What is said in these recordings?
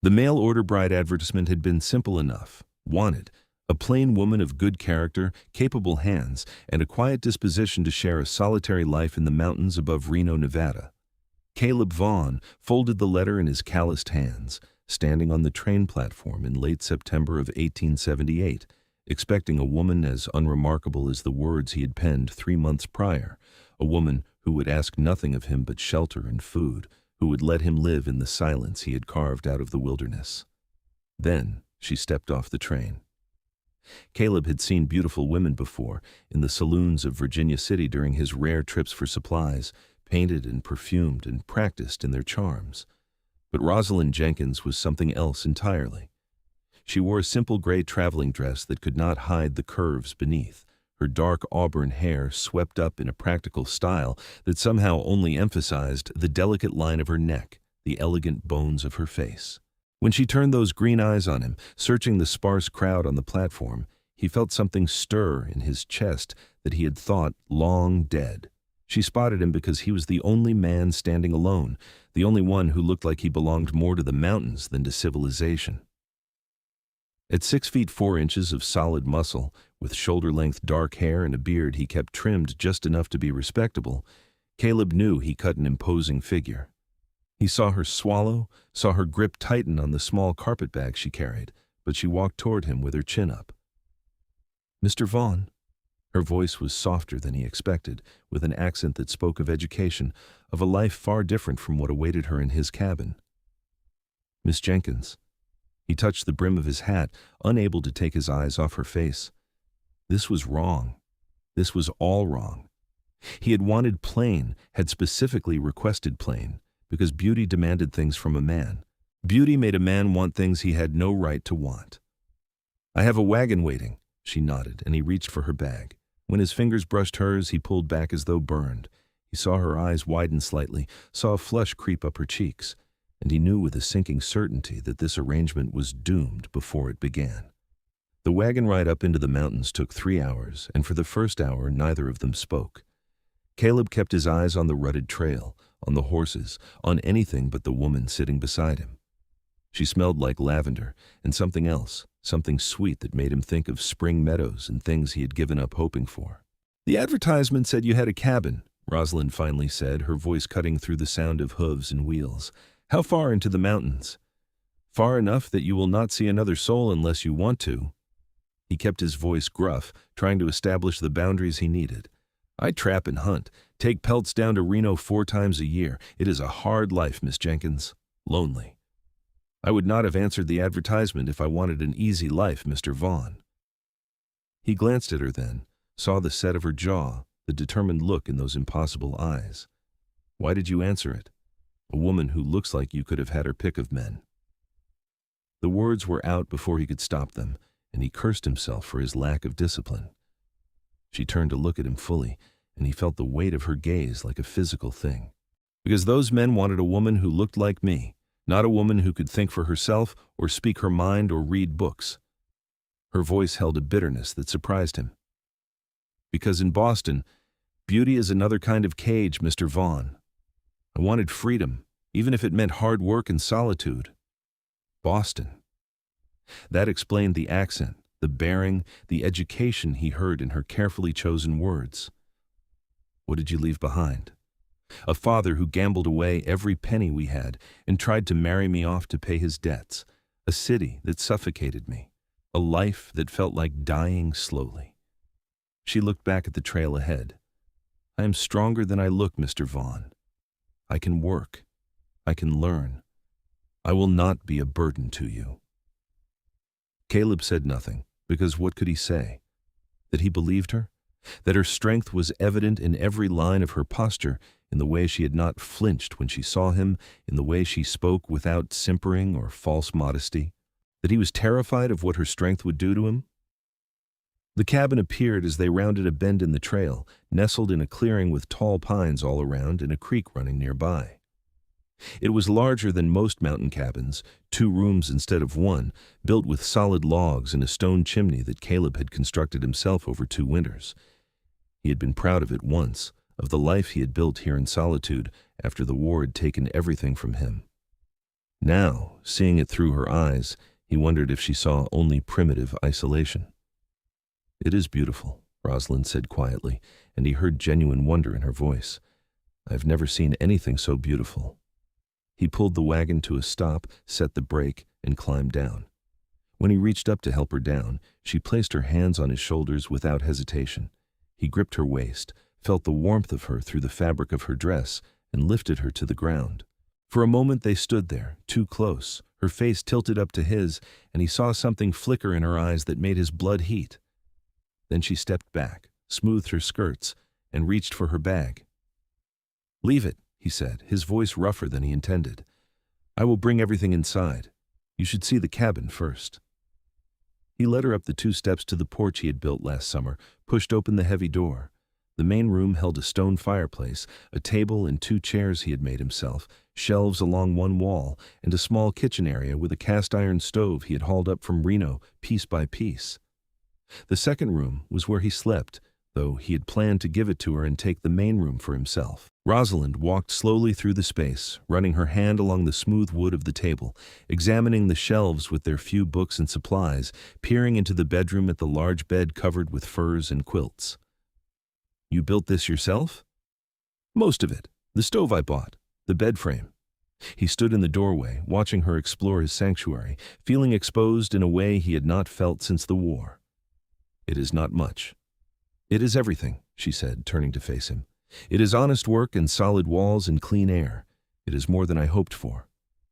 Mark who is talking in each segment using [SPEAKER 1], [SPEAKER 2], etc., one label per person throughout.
[SPEAKER 1] The mail-order bride advertisement had been simple enough. Wanted, a plain woman of good character, capable hands, and a quiet disposition to share a solitary life in the mountains above Reno, Nevada. Caleb Vaughn folded the letter in his calloused hands, standing on the train platform in late September of 1878, expecting a woman as unremarkable as the words he had penned 3 months prior, a woman who would ask nothing of him but shelter and food, who would let him live in the silence he had carved out of the wilderness. Then she stepped off the train. Caleb had seen beautiful women before, in the saloons of Virginia City during his rare trips for supplies, painted and perfumed and practiced in their charms. But Rosalind Jenkins was something else entirely. She wore a simple gray traveling dress that could not hide the curves beneath, her dark auburn hair swept up in a practical style that somehow only emphasized the delicate line of her neck, the elegant bones of her face. When she turned those green eyes on him, searching the sparse crowd on the platform, he felt something stir in his chest that he had thought long dead. She spotted him because he was the only man standing alone, the only one who looked like he belonged more to the mountains than to civilization. At 6 feet 4 inches of solid muscle, with shoulder-length dark hair and a beard he kept trimmed just enough to be respectable, Caleb knew he cut an imposing figure. He saw her swallow, saw her grip tighten on the small carpetbag she carried, but she walked toward him with her chin up. "Mr. Vaughn." Her voice was softer than he expected, with an accent that spoke of education, of a life far different from what awaited her in his cabin. "Miss Jenkins." He touched the brim of his hat, unable to take his eyes off her face. This was wrong. This was all wrong. He had wanted plain, had specifically requested plain, because beauty demanded things from a man. Beauty made a man want things he had no right to want. "I have a wagon waiting," she nodded, and he reached for her bag. When his fingers brushed hers, he pulled back as though burned. He saw her eyes widen slightly, saw a flush creep up her cheeks, and he knew with a sinking certainty that this arrangement was doomed before it began. The wagon ride up into the mountains took 3 hours, and for the first hour neither of them spoke. Caleb kept his eyes on the rutted trail, on the horses, on anything but the woman sitting beside him. She smelled like lavender, and something else, something sweet that made him think of spring meadows and things he had given up hoping for. "The advertisement said you had a cabin," Rosalind finally said, her voice cutting through the sound of hooves and wheels. "How far into the mountains?" "Far enough that you will not see another soul unless you want to." He kept his voice gruff, trying to establish the boundaries he needed. "I trap and hunt, take pelts down to Reno 4 times a year. It is a hard life, Miss Jenkins. Lonely. I would not have answered the advertisement if I wanted an easy life, Mr. Vaughn." He glanced at her then, saw the set of her jaw, the determined look in those impossible eyes. "Why did you answer it? A woman who looks like you could have had her pick of men." The words were out before he could stop them, and he cursed himself for his lack of discipline. She turned to look at him fully, and he felt the weight of her gaze like a physical thing. "Because those men wanted a woman who looked like me, not a woman who could think for herself or speak her mind or read books." Her voice held a bitterness that surprised him. "Because in Boston, beauty is another kind of cage, Mr. Vaughn. I wanted freedom, even if it meant hard work and solitude. Boston." That explained the accent, the bearing, the education he heard in her carefully chosen words. "What did you leave behind?" "A father who gambled away every penny we had and tried to marry me off to pay his debts. A city that suffocated me. A life that felt like dying slowly." She looked back at the trail ahead. "I am stronger than I look, Mr. Vaughn. I can work. I can learn. I will not be a burden to you." Caleb said nothing, because what could he say? That he believed her? That her strength was evident in every line of her posture, in the way she had not flinched when she saw him, in the way she spoke without simpering or false modesty? That he was terrified of what her strength would do to him? The cabin appeared as they rounded a bend in the trail, nestled in a clearing with tall pines all around and a creek running nearby. It was larger than most mountain cabins, 2 rooms instead of 1, built with solid logs and a stone chimney that Caleb had constructed himself over 2 winters. He had been proud of it once, of the life he had built here in solitude after the war had taken everything from him. Now, seeing it through her eyes, he wondered if she saw only primitive isolation. "It is beautiful," Rosalind said quietly, and he heard genuine wonder in her voice. "I've never seen anything so beautiful." He pulled the wagon to a stop, set the brake, and climbed down. When he reached up to help her down, she placed her hands on his shoulders without hesitation. He gripped her waist, felt the warmth of her through the fabric of her dress, and lifted her to the ground. For a moment they stood there, too close, her face tilted up to his, and he saw something flicker in her eyes that made his blood heat. Then she stepped back, smoothed her skirts, and reached for her bag. "Leave it," he said, his voice rougher than he intended. "I will bring everything inside. You should see the cabin first." He led her up the 2 steps to the porch he had built last summer, pushed open the heavy door. The main room held a stone fireplace, a table and 2 chairs he had made himself, shelves along one wall, and a small kitchen area with a cast-iron stove he had hauled up from Reno, piece by piece. The second room was where he slept, though he had planned to give it to her and take the main room for himself. Rosalind walked slowly through the space, running her hand along the smooth wood of the table, examining the shelves with their few books and supplies, peering into the bedroom at the large bed covered with furs and quilts. "You built this yourself?" "Most of it. The stove I bought. The bed frame." He stood in the doorway, watching her explore his sanctuary, feeling exposed in a way he had not felt since the war. "It is not much." "It is everything," she said, turning to face him. "It is honest work and solid walls and clean air. It is more than I hoped for."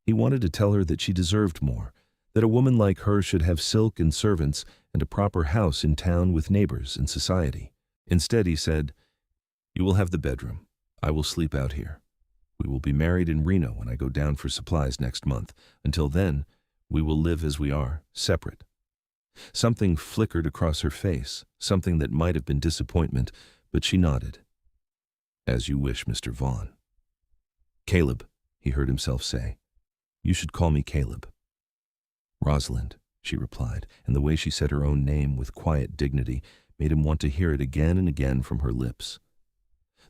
[SPEAKER 1] He wanted to tell her that she deserved more, that a woman like her should have silk and servants and a proper house in town with neighbors and society. Instead, he said, "You will have the bedroom. I will sleep out here. We will be married in Reno when I go down for supplies next month. Until then, we will live as we are, separate." Something flickered across her face, something that might have been disappointment, but she nodded. "As you wish, Mr. Vaughn." "Caleb," he heard himself say. "You should call me Caleb." "Rosalind," she replied, and the way she said her own name with quiet dignity made him want to hear it again and again from her lips.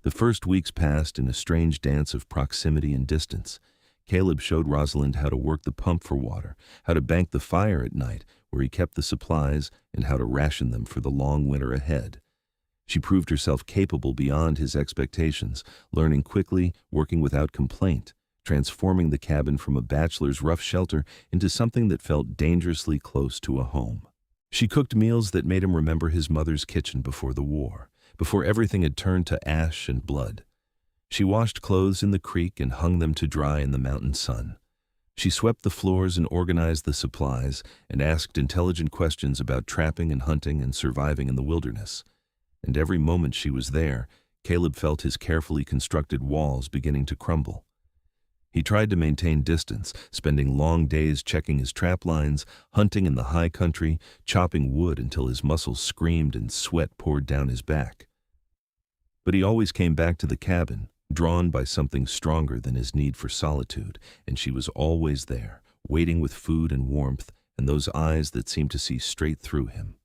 [SPEAKER 1] The first weeks passed in a strange dance of proximity and distance. Caleb showed Rosalind how to work the pump for water, how to bank the fire at night where he kept the supplies, and how to ration them for the long winter ahead. She proved herself capable beyond his expectations, learning quickly, working without complaint, transforming the cabin from a bachelor's rough shelter into something that felt dangerously close to a home. She cooked meals that made him remember his mother's kitchen before the war, before everything had turned to ash and blood. She washed clothes in the creek and hung them to dry in the mountain sun. She swept the floors and organized the supplies and asked intelligent questions about trapping and hunting and surviving in the wilderness. And every moment she was there, Caleb felt his carefully constructed walls beginning to crumble. He tried to maintain distance, spending long days checking his trap lines, hunting in the high country, chopping wood until his muscles screamed and sweat poured down his back. But he always came back to the cabin, drawn by something stronger than his need for solitude, and she was always there, waiting with food and warmth, and those eyes that seemed to see straight through him.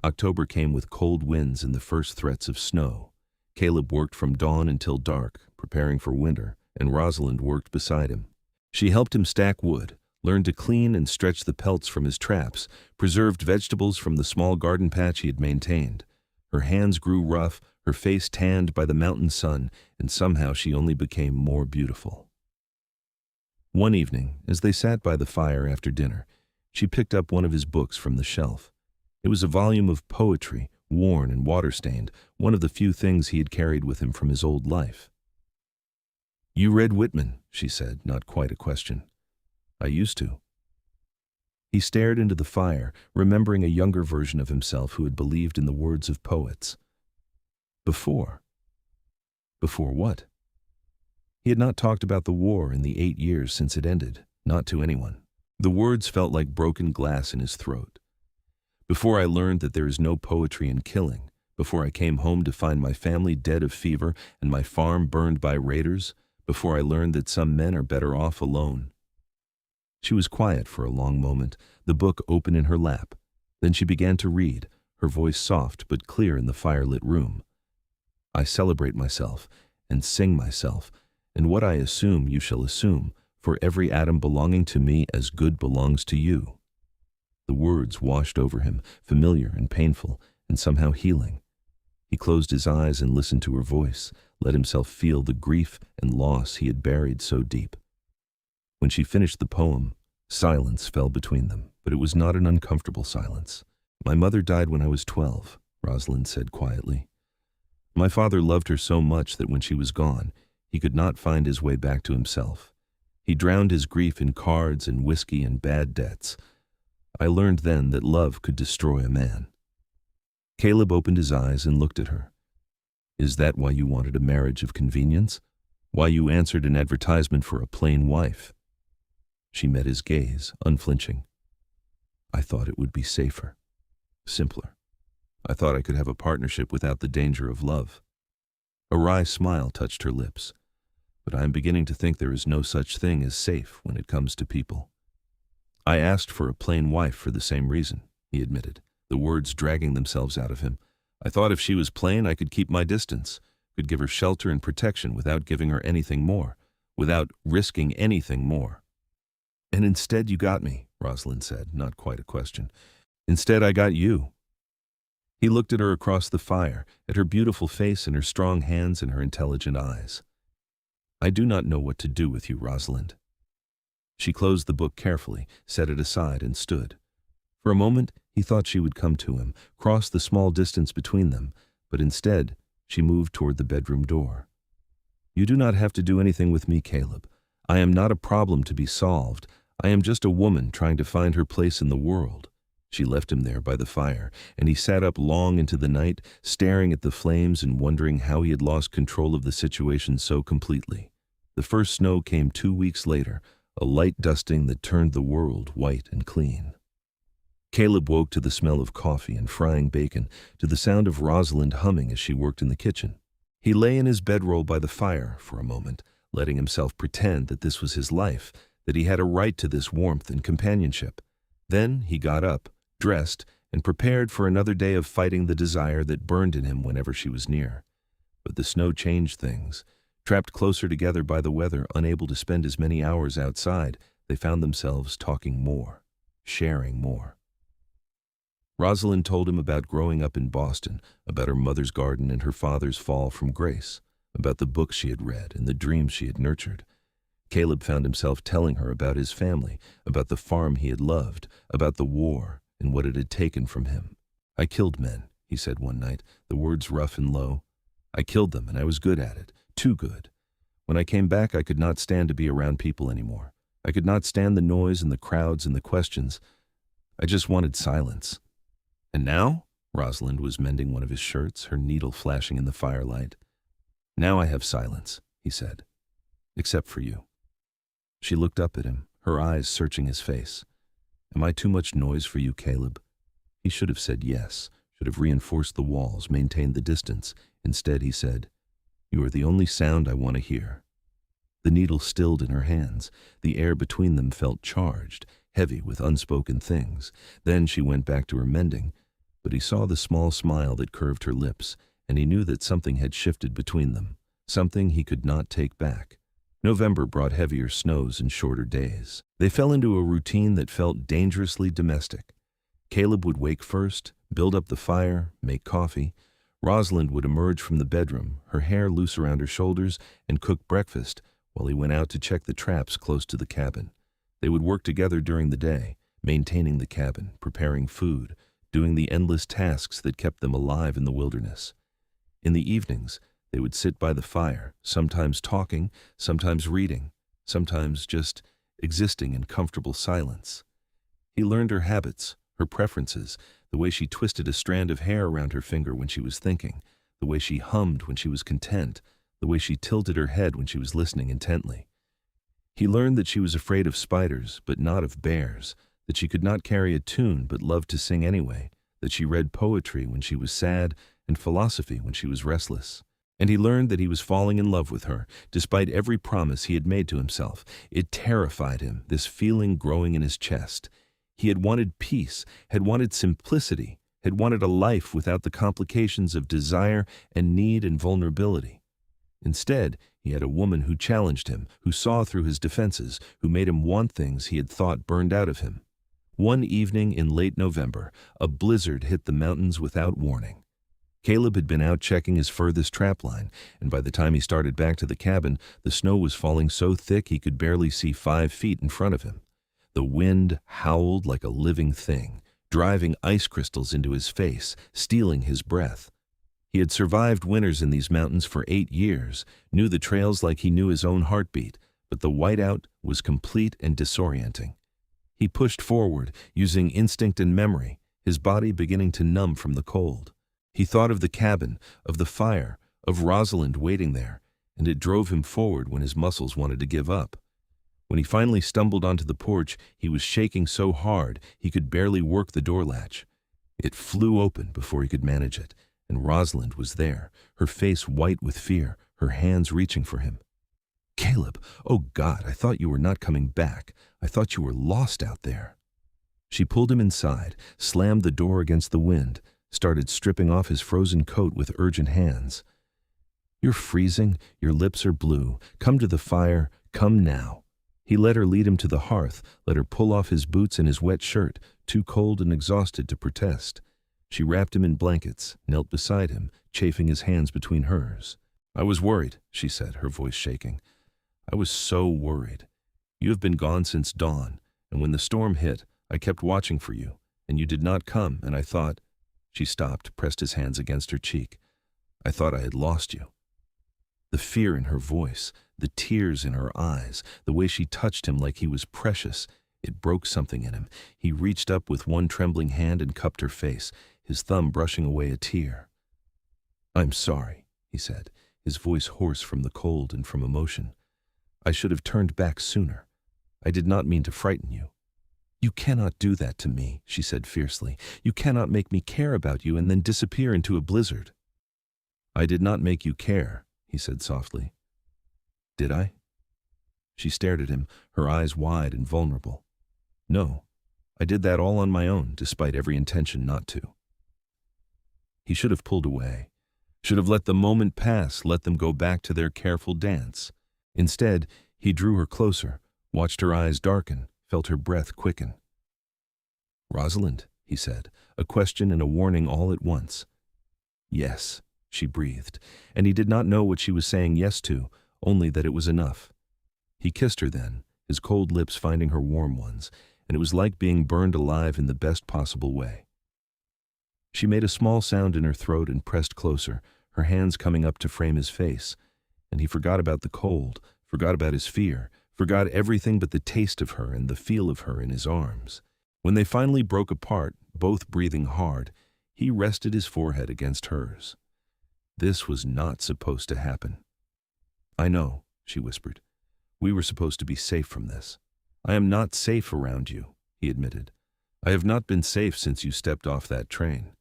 [SPEAKER 1] October came with cold winds and the first threats of snow. Caleb worked from dawn until dark, preparing for winter, and Rosalind worked beside him. She helped him stack wood, learned to clean and stretch the pelts from his traps, preserved vegetables from the small garden patch he had maintained. Her hands grew rough, her face tanned by the mountain sun, and somehow she only became more beautiful. One evening, as they sat by the fire after dinner, she picked up one of his books from the shelf. It was a volume of poetry, worn and water-stained, one of the few things he had carried with him from his old life. "You read Whitman," she said, not quite a question. "I used to." He stared into the fire, remembering a younger version of himself who had believed in the words of poets. Before. Before what? He had not talked about the war in the 8 years since it ended, not to anyone. The words felt like broken glass in his throat. Before I learned that there is no poetry in killing, before I came home to find my family dead of fever and my farm burned by raiders, before I learned that some men are better off alone. She was quiet for a long moment, the book open in her lap. Then she began to read, her voice soft but clear in the firelit room. "I celebrate myself, and sing myself, and what I assume you shall assume, for every atom belonging to me as good belongs to you." The words washed over him, familiar and painful, and somehow healing. He closed his eyes and listened to her voice, let himself feel the grief and loss he had buried so deep. When she finished the poem, silence fell between them, but it was not an uncomfortable silence. "My mother died when I was 12, Rosalind said quietly. "My father loved her so much that when she was gone, he could not find his way back to himself. He drowned his grief in cards and whiskey and bad debts. I learned then that love could destroy a man." Caleb opened his eyes and looked at her. "Is that why you wanted a marriage of convenience? Why you answered an advertisement for a plain wife?" She met his gaze, unflinching. "I thought it would be safer, simpler. I thought I could have a partnership without the danger of love." A wry smile touched her lips. "But I am beginning to think there is no such thing as safe when it comes to people." "I asked for a plain wife for the same reason," he admitted, the words dragging themselves out of him. "I thought if she was plain, I could keep my distance, could give her shelter and protection without giving her anything more, without risking anything more." "And instead you got me," Rosalind said, not quite a question. "Instead I got you." He looked at her across the fire, at her beautiful face and her strong hands and her intelligent eyes. "I do not know what to do with you, Rosalind." She closed the book carefully, set it aside, and stood. For a moment, he thought she would come to him, cross the small distance between them, but instead, she moved toward the bedroom door. "You do not have to do anything with me, Caleb. I am not a problem to be solved. I am just a woman trying to find her place in the world." She left him there by the fire, and he sat up long into the night, staring at the flames and wondering how he had lost control of the situation so completely. The first snow came 2 weeks later, a light dusting that turned the world white and clean. Caleb woke to the smell of coffee and frying bacon, to the sound of Rosalind humming as she worked in the kitchen. He lay in his bedroll by the fire for a moment, letting himself pretend that this was his life, that he had a right to this warmth and companionship. Then he got up, dressed, and prepared for another day of fighting the desire that burned in him whenever she was near. But the snow changed things. Trapped closer together by the weather, unable to spend as many hours outside, they found themselves talking more, sharing more. Rosalind told him about growing up in Boston, about her mother's garden and her father's fall from grace, about the books she had read and the dreams she had nurtured. Caleb found himself telling her about his family, about the farm he had loved, about the war, and what it had taken from him. "I killed men," he said one night, the words rough and low. "I killed them, and I was good at it, too good. When I came back, I could not stand to be around people anymore. I could not stand the noise and the crowds and the questions. I just wanted silence." "And now?" Rosalind was mending one of his shirts, her needle flashing in the firelight. "Now I have silence," he said, "except for you." She looked up at him, her eyes searching his face. "Am I too much noise for you, Caleb?" He should have said yes, should have reinforced the walls, maintained the distance. Instead, he said, "You are the only sound I want to hear." The needle stilled in her hands. The air between them felt charged, heavy with unspoken things. Then she went back to her mending, but he saw the small smile that curved her lips, and he knew that something had shifted between them, something he could not take back. November brought heavier snows and shorter days. They fell into a routine that felt dangerously domestic. Caleb would wake first, build up the fire, make coffee. Rosalind would emerge from the bedroom, her hair loose around her shoulders, and cook breakfast while he went out to check the traps close to the cabin. They would work together during the day, maintaining the cabin, preparing food, doing the endless tasks that kept them alive in the wilderness. In the evenings, they would sit by the fire, sometimes talking, sometimes reading, sometimes just existing in comfortable silence. He learned her habits, her preferences, the way she twisted a strand of hair around her finger when she was thinking, the way she hummed when she was content, the way she tilted her head when she was listening intently. He learned that she was afraid of spiders, but not of bears, that she could not carry a tune but loved to sing anyway, that she read poetry when she was sad and philosophy when she was restless. And he learned that he was falling in love with her, despite every promise he had made to himself. It terrified him, this feeling growing in his chest. He had wanted peace, had wanted simplicity, had wanted a life without the complications of desire and need and vulnerability. Instead, he had a woman who challenged him, who saw through his defenses, who made him want things he had thought burned out of him. One evening in late November, a blizzard hit the mountains without warning. Caleb had been out checking his furthest trap line, and by the time he started back to the cabin, the snow was falling so thick he could barely see 5 feet in front of him. The wind howled like a living thing, driving ice crystals into his face, stealing his breath. He had survived winters in these mountains for 8 years, knew the trails like he knew his own heartbeat, but the whiteout was complete and disorienting. He pushed forward, using instinct and memory, his body beginning to numb from the cold. He thought of the cabin, of the fire, of Rosalind waiting there, and it drove him forward when his muscles wanted to give up. When he finally stumbled onto the porch, he was shaking so hard he could barely work the door latch. It flew open before he could manage it, and Rosalind was there, her face white with fear, her hands reaching for him. "Caleb, oh God, I thought you were not coming back. I thought you were lost out there." She pulled him inside, slammed the door against the wind, started stripping off his frozen coat with urgent hands. "You're freezing, your lips are blue. Come to the fire, come now." He let her lead him to the hearth, let her pull off his boots and his wet shirt, too cold and exhausted to protest. She wrapped him in blankets, knelt beside him, chafing his hands between hers. "I was worried," she said, her voice shaking. "I was so worried. You have been gone since dawn, and when the storm hit, I kept watching for you, and you did not come, and I thought—" She stopped, pressed his hands against her cheek. "I thought I had lost you." The fear in her voice, the tears in her eyes, the way she touched him like he was precious, it broke something in him. He reached up with one trembling hand and cupped her face, his thumb brushing away a tear. "I'm sorry," he said, his voice hoarse from the cold and from emotion. "I should have turned back sooner. I did not mean to frighten you." "You cannot do that to me," she said fiercely. "You cannot make me care about you and then disappear into a blizzard." "I did not make you care," he said softly. "Did I?" She stared at him, her eyes wide and vulnerable. "No, I did that all on my own, despite every intention not to." He should have pulled away, should have let the moment pass, let them go back to their careful dance. Instead, he drew her closer, watched her eyes darken, felt her breath quicken. "Rosalind," he said, a question and a warning all at once. "Yes," she breathed, and he did not know what she was saying yes to, only that it was enough. He kissed her then, his cold lips finding her warm ones, and it was like being burned alive in the best possible way. She made a small sound in her throat and pressed closer, her hands coming up to frame his face, and he forgot about the cold, forgot about his fear, forgot everything but the taste of her and the feel of her in his arms. When they finally broke apart, both breathing hard, he rested his forehead against hers. This was not supposed to happen. "I know," she whispered. "We were supposed to be safe from this." "I am not safe around you," he admitted. "I have not been safe since you stepped off that train.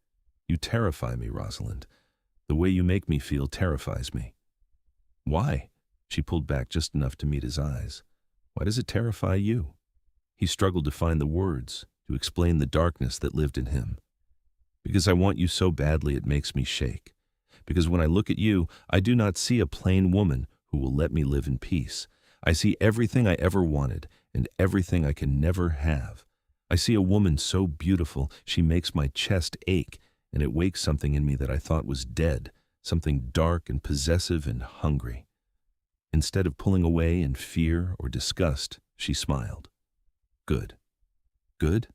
[SPEAKER 1] You terrify me, Rosalind. The way you make me feel terrifies me." "Why?" She pulled back just enough to meet his eyes. "Why does it terrify you?" He struggled to find the words, to explain the darkness that lived in him. "Because I want you so badly it makes me shake. Because when I look at you, I do not see a plain woman who will let me live in peace. I see everything I ever wanted and everything I can never have. I see a woman so beautiful she makes my chest ache, and it wakes something in me that I thought was dead, something dark and possessive and hungry." Instead of pulling away in fear or disgust, she smiled. "Good. Good?"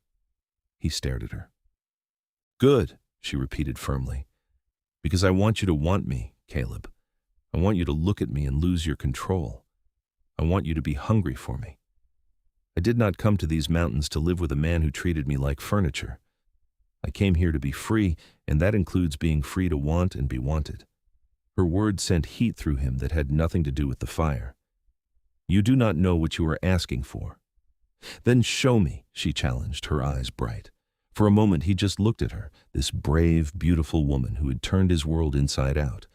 [SPEAKER 1] He stared at her. "Good," she repeated firmly. "Because I want you to want me, Caleb. I want you to look at me and lose your control. I want you to be hungry for me. I did not come to these mountains to live with a man who treated me like furniture. I came here to be free, and that includes being free to want and be wanted." Her words sent heat through him that had nothing to do with the fire. "You do not know what you are asking for." "Then show me," she challenged, her eyes bright. For a moment he just looked at her, this brave, beautiful woman who had turned his world inside out.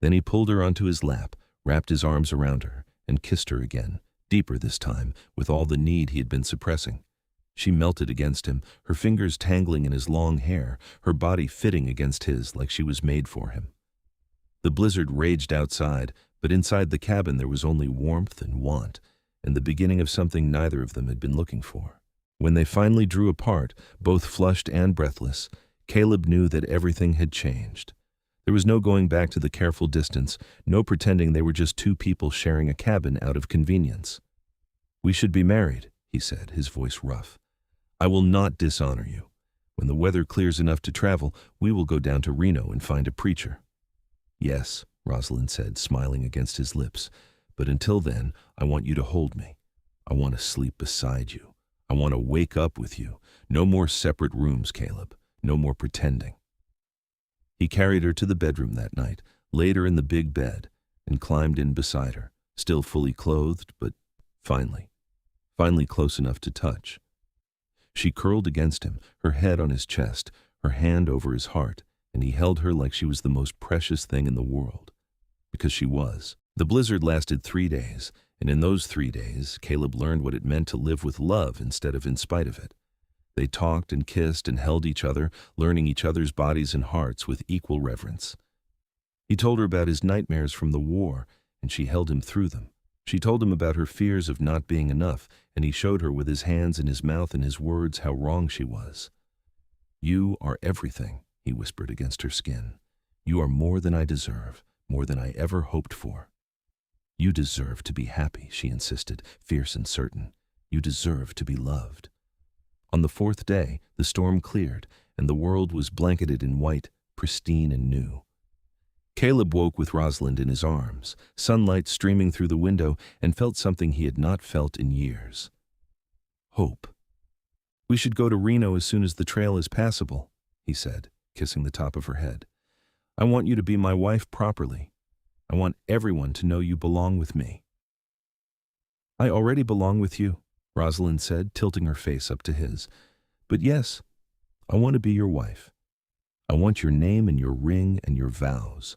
[SPEAKER 1] Then he pulled her onto his lap, wrapped his arms around her, and kissed her again, deeper this time, with all the need he had been suppressing. She melted against him, her fingers tangling in his long hair, her body fitting against his like she was made for him. The blizzard raged outside, but inside the cabin there was only warmth and want, and the beginning of something neither of them had been looking for. When they finally drew apart, both flushed and breathless, Caleb knew that everything had changed. There was no going back to the careful distance, no pretending they were just two people sharing a cabin out of convenience. "We should be married," he said, his voice rough. "I will not dishonor you. When the weather clears enough to travel, we will go down to Reno and find a preacher." "Yes," Rosalind said, smiling against his lips, "but until then, I want you to hold me. I want to sleep beside you. I want to wake up with you. No more separate rooms, Caleb. No more pretending." He carried her to the bedroom that night, laid her in the big bed, and climbed in beside her, still fully clothed, but finally close enough to touch. She curled against him, her head on his chest, her hand over his heart, and he held her like she was the most precious thing in the world. Because she was. The blizzard lasted 3 days, and in those 3 days, Caleb learned what it meant to live with love instead of in spite of it. They talked and kissed and held each other, learning each other's bodies and hearts with equal reverence. He told her about his nightmares from the war, and she held him through them. She told him about her fears of not being enough, and he showed her with his hands in his mouth and his words how wrong she was. "You are everything," he whispered against her skin. "You are more than I deserve, more than I ever hoped for." "You deserve to be happy," she insisted, fierce and certain. "You deserve to be loved." On the 4th day, the storm cleared, and the world was blanketed in white, pristine and new. Caleb woke with Rosalind in his arms, sunlight streaming through the window, and felt something he had not felt in years. Hope. "We should go to Reno as soon as the trail is passable," he said, kissing the top of her head. "I want you to be my wife properly. I want everyone to know you belong with me." "I already belong with you," Rosalind said, tilting her face up to his. "But yes, I want to be your wife. I want your name and your ring and your vows."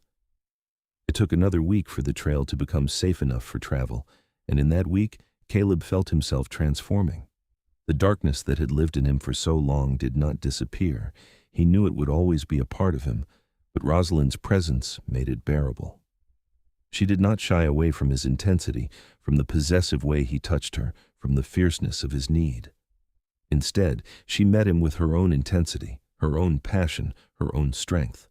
[SPEAKER 1] It took another week for the trail to become safe enough for travel, and in that week, Caleb felt himself transforming. The darkness that had lived in him for so long did not disappear. He knew it would always be a part of him, but Rosalind's presence made it bearable. She did not shy away from his intensity, from the possessive way he touched her, from the fierceness of his need. Instead, she met him with her own intensity, her own passion, her own strength.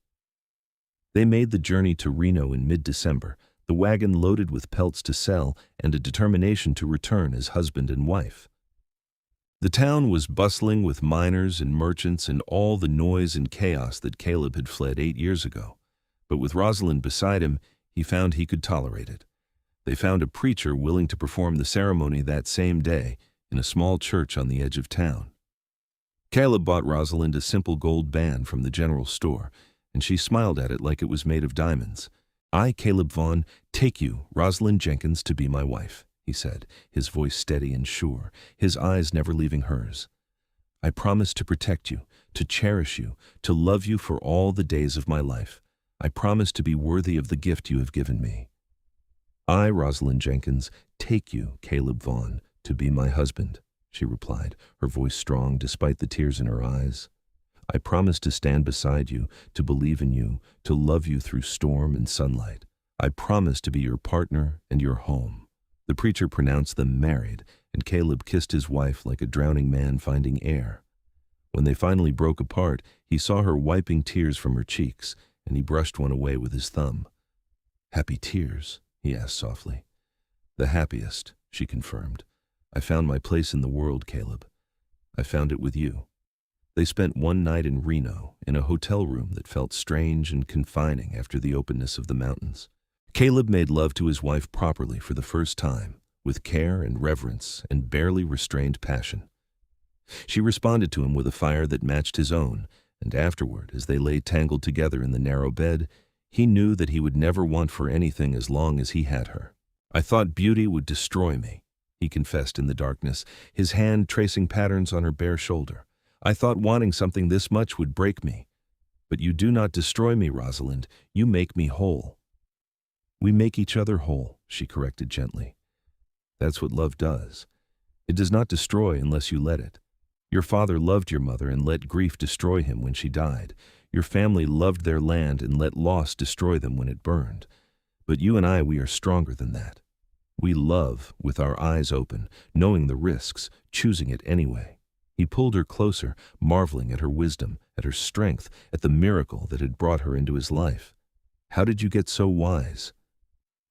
[SPEAKER 1] They made the journey to Reno in mid-December, the wagon loaded with pelts to sell and a determination to return as husband and wife. The town was bustling with miners and merchants and all the noise and chaos that Caleb had fled 8 years ago. But with Rosalind beside him, he found he could tolerate it. They found a preacher willing to perform the ceremony that same day in a small church on the edge of town. Caleb bought Rosalind a simple gold band from the general store, and she smiled at it like it was made of diamonds. "I, Caleb Vaughn, take you, Rosalind Jenkins, to be my wife," he said, his voice steady and sure, his eyes never leaving hers. "I promise to protect you, to cherish you, to love you for all the days of my life. I promise to be worthy of the gift you have given me. I, Rosalind Jenkins, take you, Caleb Vaughn, to be my husband," she replied, her voice strong despite the tears in her eyes. "I promise to stand beside you, to believe in you, to love you through storm and sunlight. I promise to be your partner and your home." The preacher pronounced them married, and Caleb kissed his wife like a drowning man finding air. When they finally broke apart, he saw her wiping tears from her cheeks, and he brushed one away with his thumb. "Happy tears?" he asked softly. "The happiest," she confirmed. "I found my place in the world, Caleb. I found it with you." They spent one night in Reno, in a hotel room that felt strange and confining after the openness of the mountains. Caleb made love to his wife properly for the first time, with care and reverence and barely restrained passion. She responded to him with a fire that matched his own, and afterward, as they lay tangled together in the narrow bed, he knew that he would never want for anything as long as he had her. "I thought beauty would destroy me," he confessed in the darkness, his hand tracing patterns on her bare shoulder. "I thought wanting something this much would break me. But you do not destroy me, Rosalind. You make me whole." "We make each other whole," she corrected gently. "That's what love does. It does not destroy unless you let it. Your father loved your mother and let grief destroy him when she died. Your family loved their land and let loss destroy them when it burned. But you and I, we are stronger than that. We love with our eyes open, knowing the risks, choosing it anyway. He pulled her closer, marveling at her wisdom, at her strength, at the miracle that had brought her into his life. How did you get so wise?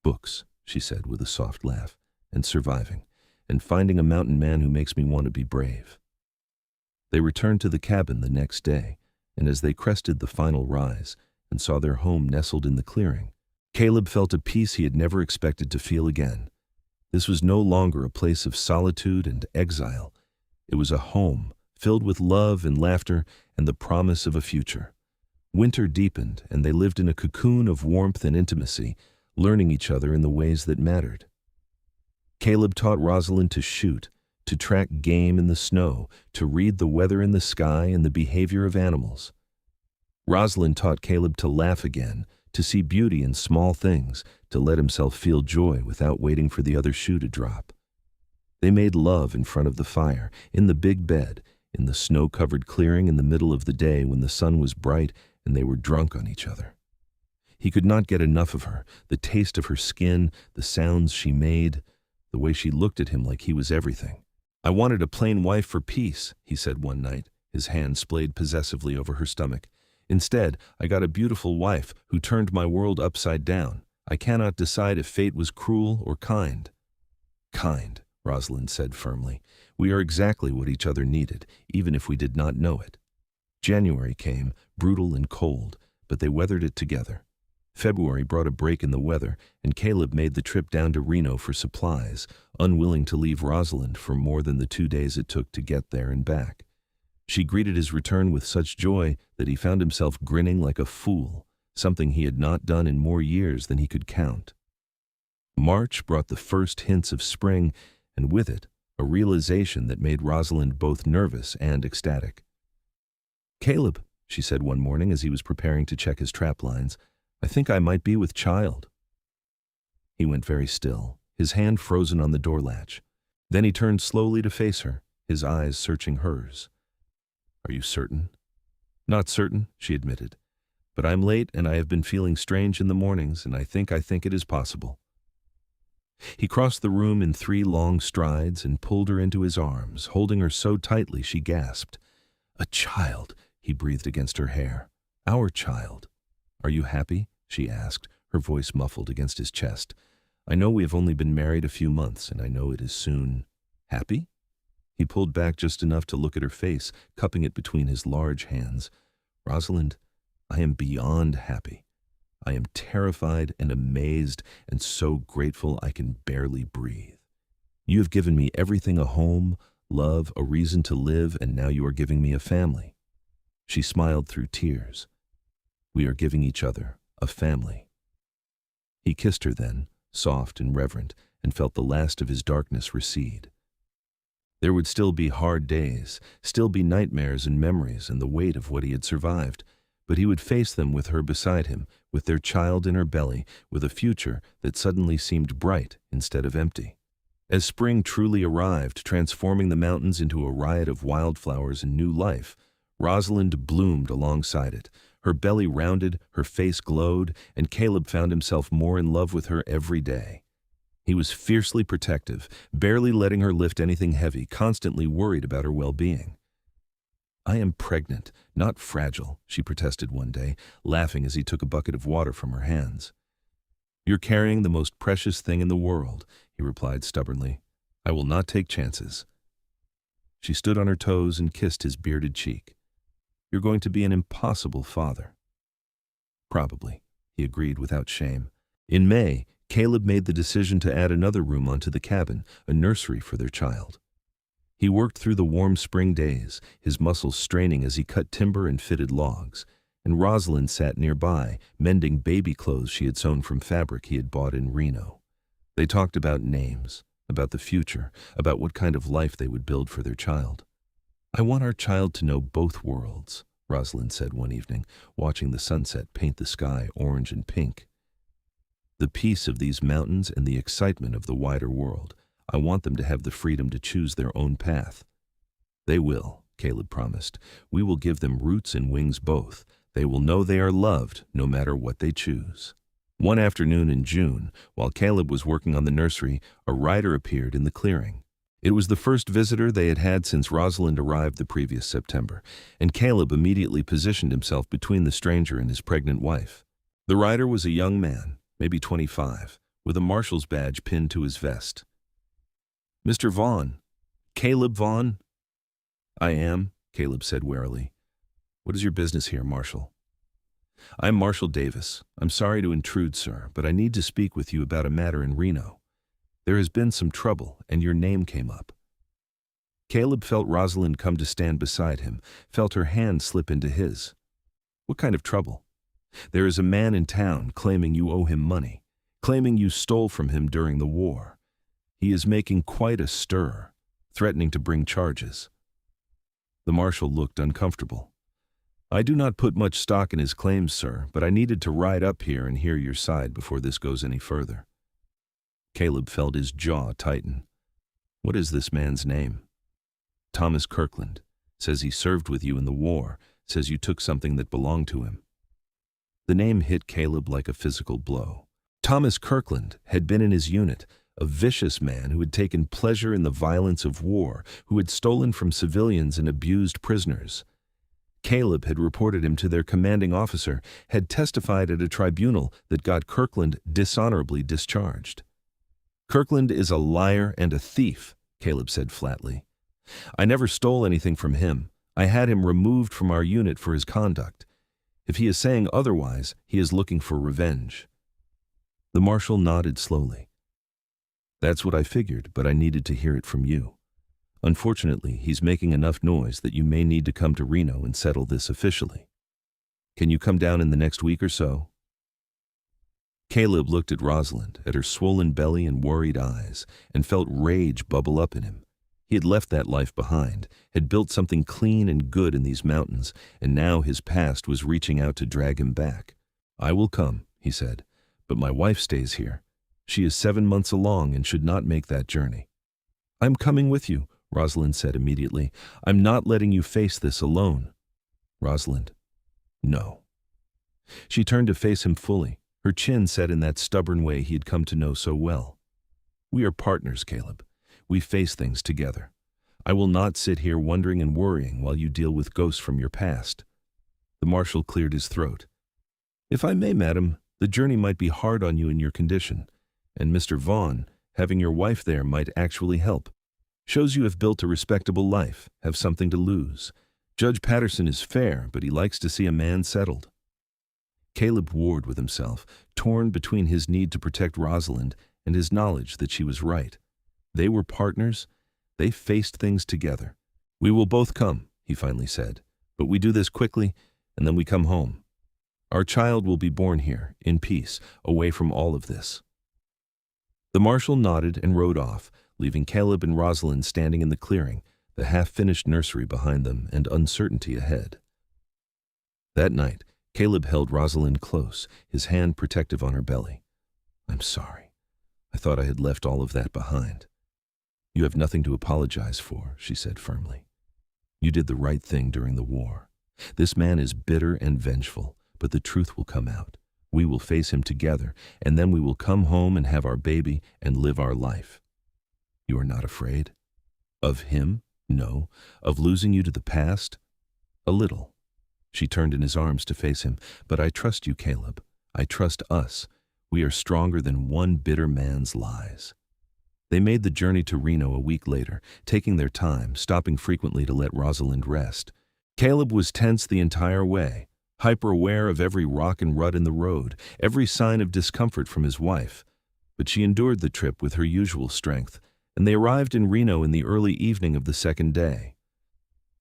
[SPEAKER 1] Books, she said with a soft laugh, and surviving, and finding a mountain man who makes me want to be brave. They returned to the cabin the next day, and as they crested the final rise and saw their home nestled in the clearing, Caleb felt a peace he had never expected to feel again. This was no longer a place of solitude and exile. It was a home filled with love and laughter and the promise of a future. Winter deepened, and they lived in a cocoon of warmth and intimacy, learning each other in the ways that mattered. Caleb taught Rosalind to shoot, to track game in the snow, to read the weather in the sky and the behavior of animals. Rosalind taught Caleb to laugh again, to see beauty in small things, to let himself feel joy without waiting for the other shoe to drop. They made love in front of the fire, in the big bed, in the snow-covered clearing in the middle of the day when the sun was bright and they were drunk on each other. He could not get enough of her, the taste of her skin, the sounds she made, the way she looked at him like he was everything. I wanted a plain wife for peace, he said one night, his hand splayed possessively over her stomach. Instead, I got a beautiful wife who turned my world upside down. I cannot decide if fate was cruel or kind. Kind, Rosalind said firmly. We are exactly what each other needed, even if we did not know it. January came, brutal and cold, but they weathered it together. February brought a break in the weather, and Caleb made the trip down to Reno for supplies, unwilling to leave Rosalind for more than the 2 days it took to get there and back. She greeted his return with such joy that he found himself grinning like a fool, something he had not done in more years than he could count. March brought the first hints of spring, and with it, a realization that made Rosalind both nervous and ecstatic. Caleb, she said one morning as he was preparing to check his trap lines, I think I might be with child. He went very still, his hand frozen on the door latch. Then he turned slowly to face her, his eyes searching hers. Are you certain? Not certain, she admitted. But I'm late and I have been feeling strange in the mornings, and I think it is possible. He crossed the room in 3 long strides and pulled her into his arms, holding her so tightly she gasped. A child, he breathed against her hair. Our child. Are you happy? She asked, her voice muffled against his chest. I know we have only been married a few months, and I know it is soon. Happy? He pulled back just enough to look at her face, cupping it between his large hands. Rosalind, I am beyond happy. I am terrified and amazed and so grateful I can barely breathe. You have given me everything, a home, love, a reason to live, and now you are giving me a family. She smiled through tears. We are giving each other a family. He kissed her then, soft and reverent, and felt the last of his darkness recede. There would still be hard days, still be nightmares and memories and the weight of what he had survived, but he would face them with her beside him, with their child in her belly, with a future that suddenly seemed bright instead of empty. As spring truly arrived, transforming the mountains into a riot of wildflowers and new life, Rosalind bloomed alongside it. Her belly rounded, her face glowed, and Caleb found himself more in love with her every day. He was fiercely protective, barely letting her lift anything heavy, constantly worried about her well-being. I am pregnant, not fragile, she protested one day, laughing as he took a bucket of water from her hands. You're carrying the most precious thing in the world, he replied stubbornly. I will not take chances. She stood on her toes and kissed his bearded cheek. You're going to be an impossible father. Probably, he agreed without shame. In May, Caleb made the decision to add another room onto the cabin, a nursery for their child. He worked through the warm spring days, his muscles straining as he cut timber and fitted logs, and Rosalind sat nearby, mending baby clothes she had sewn from fabric he had bought in Reno. They talked about names, about the future, about what kind of life they would build for their child. I want our child to know both worlds, Rosalind said one evening, watching the sunset paint the sky orange and pink. The peace of these mountains and the excitement of the wider world. I want them to have the freedom to choose their own path. They will, Caleb promised. "We will give them roots and wings both. They will know they are loved no matter what they choose." One afternoon in June, while Caleb was working on the nursery, a rider appeared in the clearing. It was the first visitor they had had since Rosalind arrived the previous September, and Caleb immediately positioned himself between the stranger and his pregnant wife. The rider was a young man, maybe 25, with a marshal's badge pinned to his vest. "Mr. Vaughn. Caleb Vaughn?" "I am," Caleb said warily. "What is your business here, Marshal?" "I'm Marshal Davis. I'm sorry to intrude, sir, but I need to speak with you about a matter in Reno. There has been some trouble, and your name came up." Caleb felt Rosalind come to stand beside him, felt her hand slip into his. "What kind of trouble?" "There is a man in town claiming you owe him money, claiming you stole from him during the war. He is making quite a stir, threatening to bring charges." The marshal looked uncomfortable. "I do not put much stock in his claims, sir, but I needed to ride up here and hear your side before this goes any further." Caleb felt his jaw tighten. "What is this man's name?" "Thomas Kirkland. Says he served with you in the war, says you took something that belonged to him." The name hit Caleb like a physical blow. Thomas Kirkland had been in his unit, a vicious man who had taken pleasure in the violence of war, who had stolen from civilians and abused prisoners. Caleb had reported him to their commanding officer, had testified at a tribunal that got Kirkland dishonorably discharged. "Kirkland is a liar and a thief," Caleb said flatly. "I never stole anything from him. I had him removed from our unit for his conduct. If he is saying otherwise, he is looking for revenge." The marshal nodded slowly. "That's what I figured, but I needed to hear it from you. Unfortunately, he's making enough noise that you may need to come to Reno and settle this officially. Can you come down in the next week or so?" Caleb looked at Rosalind, at her swollen belly and worried eyes, and felt rage bubble up in him. He had left that life behind, had built something clean and good in these mountains, and now his past was reaching out to drag him back. "I will come," he said, "but my wife stays here. She is 7 months along and should not make that journey." "I'm coming with you," Rosalind said immediately. "I'm not letting you face this alone." "Rosalind, no." She turned to face him fully, her chin set in that stubborn way he had come to know so well. "We are partners, Caleb. We face things together. I will not sit here wondering and worrying while you deal with ghosts from your past." The marshal cleared his throat. "If I may, madam, the journey might be hard on you in your condition, and Mr. Vaughn, having your wife there might actually help. Shows you have built a respectable life, have something to lose. Judge Patterson is fair, but he likes to see a man settled." Caleb warred with himself, torn between his need to protect Rosalind and his knowledge that she was right. They were partners. They faced things together. "We will both come," he finally said, "but we do this quickly, and then we come home. Our child will be born here, in peace, away from all of this." The marshal nodded and rode off, leaving Caleb and Rosalind standing in the clearing, the half-finished nursery behind them and uncertainty ahead. That night, Caleb held Rosalind close, his hand protective on her belly. "I'm sorry. I thought I had left all of that behind." "You have nothing to apologize for," she said firmly. "You did the right thing during the war. This man is bitter and vengeful, but the truth will come out. We will face him together, and then we will come home and have our baby and live our life." "You are not afraid?" "Of him? No. Of losing you to the past? A little." She turned in his arms to face him. "But I trust you, Caleb. I trust us. We are stronger than one bitter man's lies." They made the journey to Reno a week later, taking their time, stopping frequently to let Rosalind rest. Caleb was tense the entire way, hyper-aware of every rock and rut in the road, every sign of discomfort from his wife. But she endured the trip with her usual strength, and they arrived in Reno in the early evening of the second day.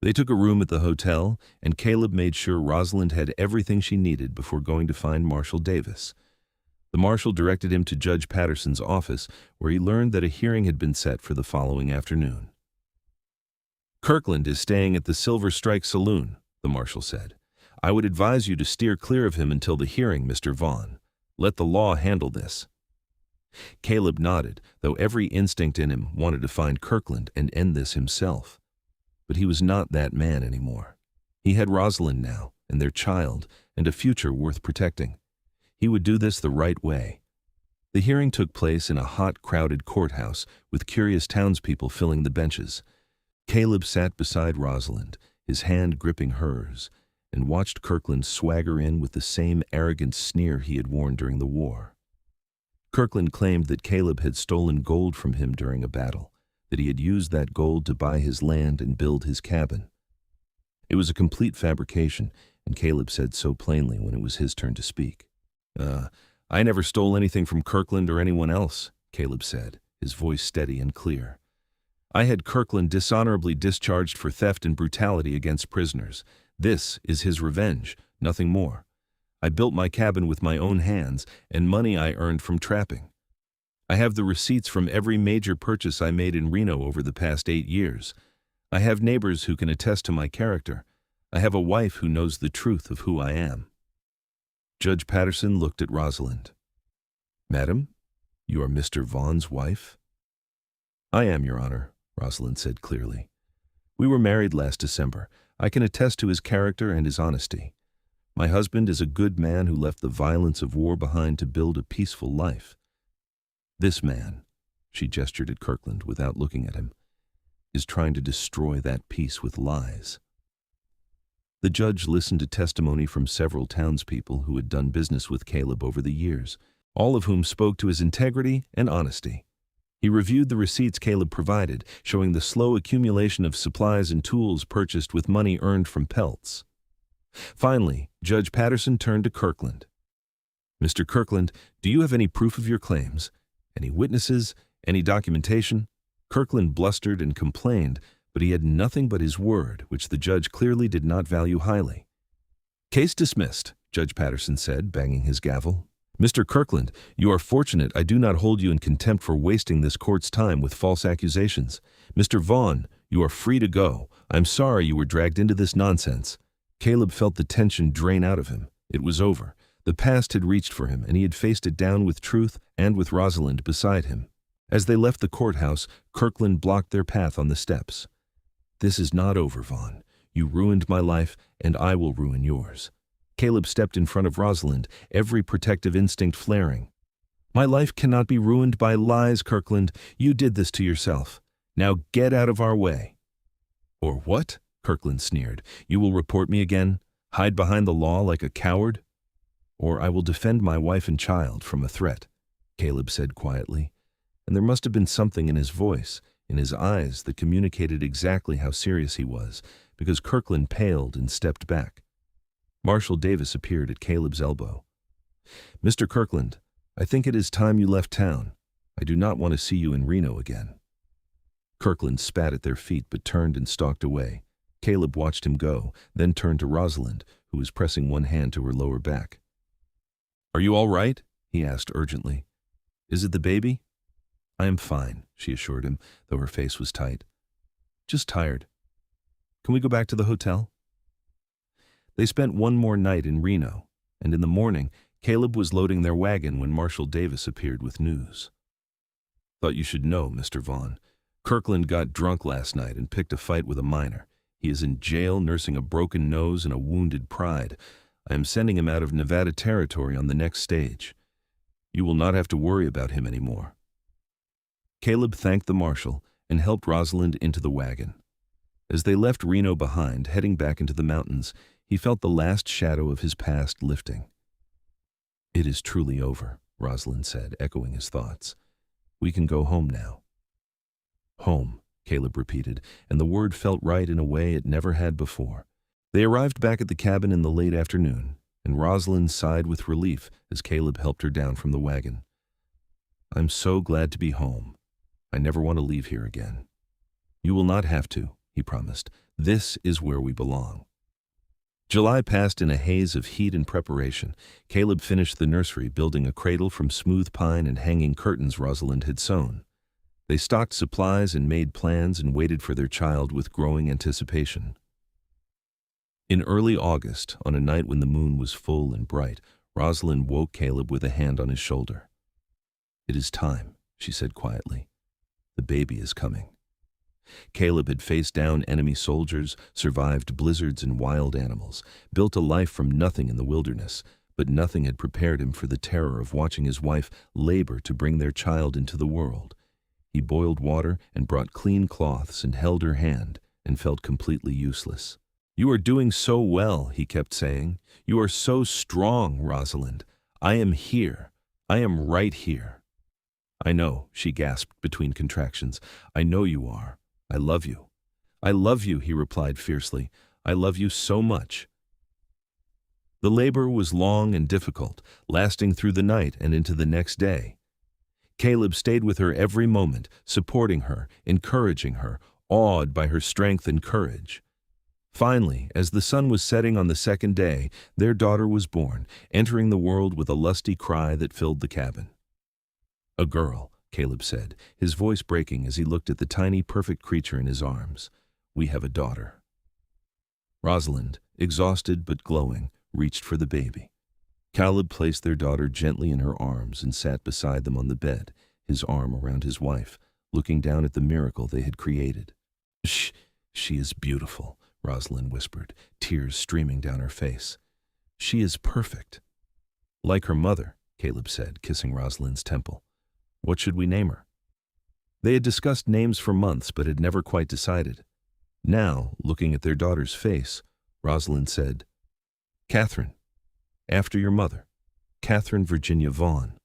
[SPEAKER 1] They took a room at the hotel, and Caleb made sure Rosalind had everything she needed before going to find Marshal Davis. The marshal directed him to Judge Patterson's office, where he learned that a hearing had been set for the following afternoon. "Kirkland is staying at the Silver Strike Saloon," the marshal said. "I would advise you to steer clear of him until the hearing, Mr. Vaughn. Let the law handle this." Caleb nodded, though every instinct in him wanted to find Kirkland and end this himself. But he was not that man anymore. He had Rosalind now, and their child, and a future worth protecting. He would do this the right way. The hearing took place in a hot, crowded courthouse with curious townspeople filling the benches. Caleb sat beside Rosalind, his hand gripping hers, and watched Kirkland swagger in with the same arrogant sneer he had worn during the war. Kirkland claimed that Caleb had stolen gold from him during a battle, that he had used that gold to buy his land and build his cabin. It was a complete fabrication, and Caleb said so plainly when it was his turn to speak. I never stole anything from Kirkland or anyone else," Caleb said, his voice steady and clear. "I had Kirkland dishonorably discharged for theft and brutality against prisoners. This is his revenge, nothing more. I built my cabin with my own hands and money I earned from trapping. I have the receipts from every major purchase I made in Reno over the past 8 years. I have neighbors who can attest to my character. I have a wife who knows the truth of who I am." Judge Patterson looked at Rosalind. "Madam, you are Mr. Vaughn's wife?" "I am, Your Honor," Rosalind said clearly. "We were married last December. I can attest to his character and his honesty. My husband is a good man who left the violence of war behind to build a peaceful life. This man," she gestured at Kirkland without looking at him, "is trying to destroy that peace with lies." The judge listened to testimony from several townspeople who had done business with Caleb over the years, all of whom spoke to his integrity and honesty. He reviewed the receipts Caleb provided, showing the slow accumulation of supplies and tools purchased with money earned from pelts. Finally, Judge Patterson turned to Kirkland. "Mr. Kirkland, do you have any proof of your claims? Any witnesses? Any documentation?" Kirkland blustered and complained, but he had nothing but his word, which the judge clearly did not value highly. "Case dismissed," Judge Patterson said, banging his gavel. "Mr. Kirkland, you are fortunate I do not hold you in contempt for wasting this court's time with false accusations. Mr. Vaughn, you are free to go. I'm sorry you were dragged into this nonsense." Caleb felt the tension drain out of him. It was over. The past had reached for him, and he had faced it down with truth and with Rosalind beside him. As they left the courthouse, Kirkland blocked their path on the steps. "This is not over, Vaughn. You ruined my life, and I will ruin yours." Caleb stepped in front of Rosalind, every protective instinct flaring. "My life cannot be ruined by lies, Kirkland. You did this to yourself. Now get out of our way." "Or what?" Kirkland sneered. "You will report me again? Hide behind the law like a coward?" "Or I will defend my wife and child from a threat," Caleb said quietly. And there must have been something in his voice, in his eyes, that communicated exactly how serious he was, because Kirkland paled and stepped back. Marshal Davis appeared at Caleb's elbow. "Mr. Kirkland, I think it is time you left town. I do not want to see you in Reno again." Kirkland spat at their feet but turned and stalked away. Caleb watched him go, then turned to Rosalind, who was pressing one hand to her lower back. "Are you all right?" he asked urgently. "Is it the baby?" "I am fine," she assured him, though her face was tight. "Just tired. Can we go back to the hotel?" They spent one more night in Reno, and in the morning, Caleb was loading their wagon when Marshal Davis appeared with news. "Thought you should know, Mr. Vaughn. Kirkland got drunk last night and picked a fight with a minor. He is in jail nursing a broken nose and a wounded pride. I am sending him out of Nevada territory on the next stage. You will not have to worry about him anymore." Caleb thanked the marshal and helped Rosalind into the wagon. As they left Reno behind, heading back into the mountains, he felt the last shadow of his past lifting. "It is truly over," Rosalind said, echoing his thoughts. "We can go home now." "Home," Caleb repeated, and the word felt right in a way it never had before. They arrived back at the cabin in the late afternoon, and Rosalind sighed with relief as Caleb helped her down from the wagon. "I'm so glad to be home. I never want to leave here again." "You will not have to," he promised. "This is where we belong." July passed in a haze of heat and preparation. Caleb finished the nursery, building a cradle from smooth pine and hanging curtains Rosalind had sewn. They stocked supplies and made plans and waited for their child with growing anticipation. In early August, on a night when the moon was full and bright, Rosalind woke Caleb with a hand on his shoulder. "It is time," she said quietly. "The baby is coming." Caleb had faced down enemy soldiers, survived blizzards and wild animals, built a life from nothing in the wilderness, but nothing had prepared him for the terror of watching his wife labor to bring their child into the world. He boiled water and brought clean cloths and held her hand and felt completely useless. "You are doing so well," he kept saying. "You are so strong, Rosalind. I am here. I am right here." "I know," she gasped between contractions. "I know you are. I love you." "I love you," he replied fiercely. "I love you so much." The labor was long and difficult, lasting through the night and into the next day. Caleb stayed with her every moment, supporting her, encouraging her, awed by her strength and courage. Finally, as the sun was setting on the second day, their daughter was born, entering the world with a lusty cry that filled the cabin. "A girl," Caleb said, his voice breaking as he looked at the tiny, perfect creature in his arms. "We have a daughter." Rosalind, exhausted but glowing, reached for the baby. Caleb placed their daughter gently in her arms and sat beside them on the bed, his arm around his wife, looking down at the miracle they had created. She is beautiful," Rosalind whispered, tears streaming down her face. "She is perfect." "Like her mother," Caleb said, kissing Rosalind's temple. "What should we name her?" They had discussed names for months but had never quite decided. Now, looking at their daughter's face, Rosalind said, "Catherine, after your mother, Catherine Virginia Vaughn."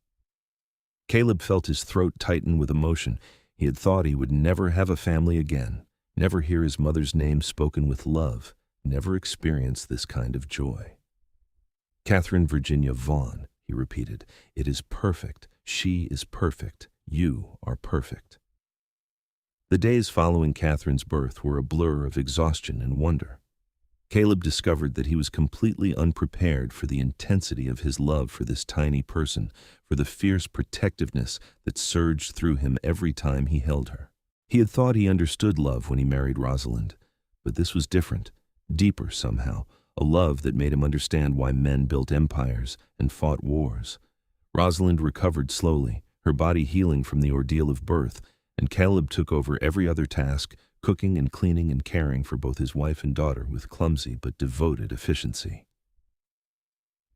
[SPEAKER 1] Caleb felt his throat tighten with emotion. He had thought he would never have a family again, never hear his mother's name spoken with love, never experience this kind of joy. "Catherine Virginia Vaughn," he repeated. "It is perfect. She is perfect. You are perfect." The days following Catherine's birth were a blur of exhaustion and wonder. Caleb discovered that he was completely unprepared for the intensity of his love for this tiny person, for the fierce protectiveness that surged through him every time he held her. He had thought he understood love when he married Rosalind, but this was different, deeper somehow, a love that made him understand why men built empires and fought wars. Rosalind recovered slowly, her body healing from the ordeal of birth, and Caleb took over every other task, cooking and cleaning and caring for both his wife and daughter with clumsy but devoted efficiency.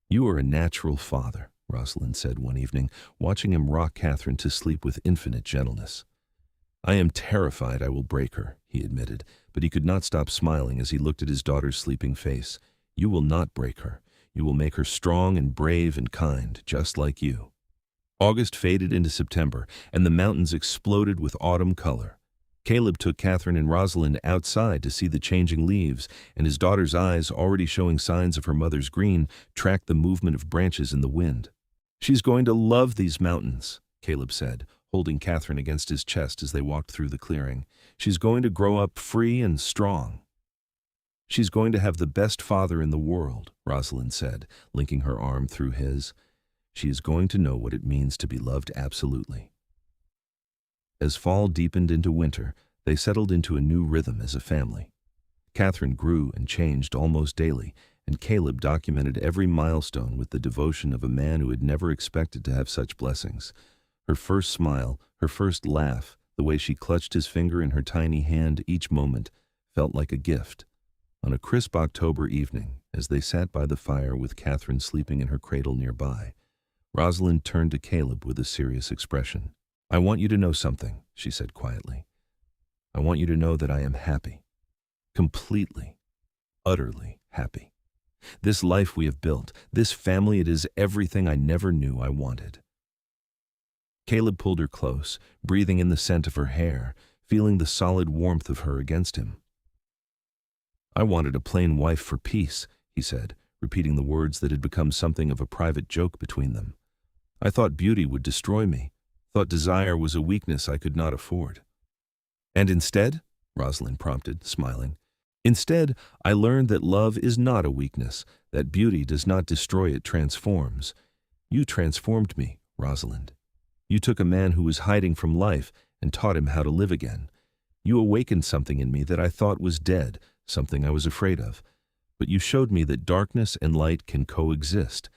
[SPEAKER 1] "You are a natural father," Rosalind said one evening, watching him rock Catherine to sleep with infinite gentleness. "I am terrified I will break her," he admitted, but he could not stop smiling as he looked at his daughter's sleeping face. "You will not break her. You will make her strong and brave and kind, just like you." August faded into September, and the mountains exploded with autumn color. Caleb took Catherine and Rosalind outside to see the changing leaves, and his daughter's eyes, already showing signs of her mother's green, tracked the movement of branches in the wind. "She's going to love these mountains," Caleb said, holding Catherine against his chest as they walked through the clearing. "She's going to grow up free and strong." "She's going to have the best father in the world," Rosalind said, linking her arm through his. "She is going to know what it means to be loved absolutely." As fall deepened into winter, they settled into a new rhythm as a family. Catherine grew and changed almost daily, and Caleb documented every milestone with the devotion of a man who had never expected to have such blessings. Her first smile, her first laugh, the way she clutched his finger in her tiny hand each moment, felt like a gift. On a crisp October evening, as they sat by the fire with Catherine sleeping in her cradle nearby, Rosalind turned to Caleb with a serious expression. "I want you to know something," she said quietly. "I want you to know that I am happy. Completely, utterly happy. This life we have built, this family, it is everything I never knew I wanted." Caleb pulled her close, breathing in the scent of her hair, feeling the solid warmth of her against him. "I wanted a plain wife for peace," he said, repeating the words that had become something of a private joke between them. "I thought beauty would destroy me, thought desire was a weakness I could not afford." "And instead?" Rosalind prompted, smiling. "Instead, I learned that love is not a weakness, that beauty does not destroy, it transforms. You transformed me, Rosalind. You took a man who was hiding from life and taught him how to live again. You awakened something in me that I thought was dead, something I was afraid of. But you showed me that darkness and light can coexist,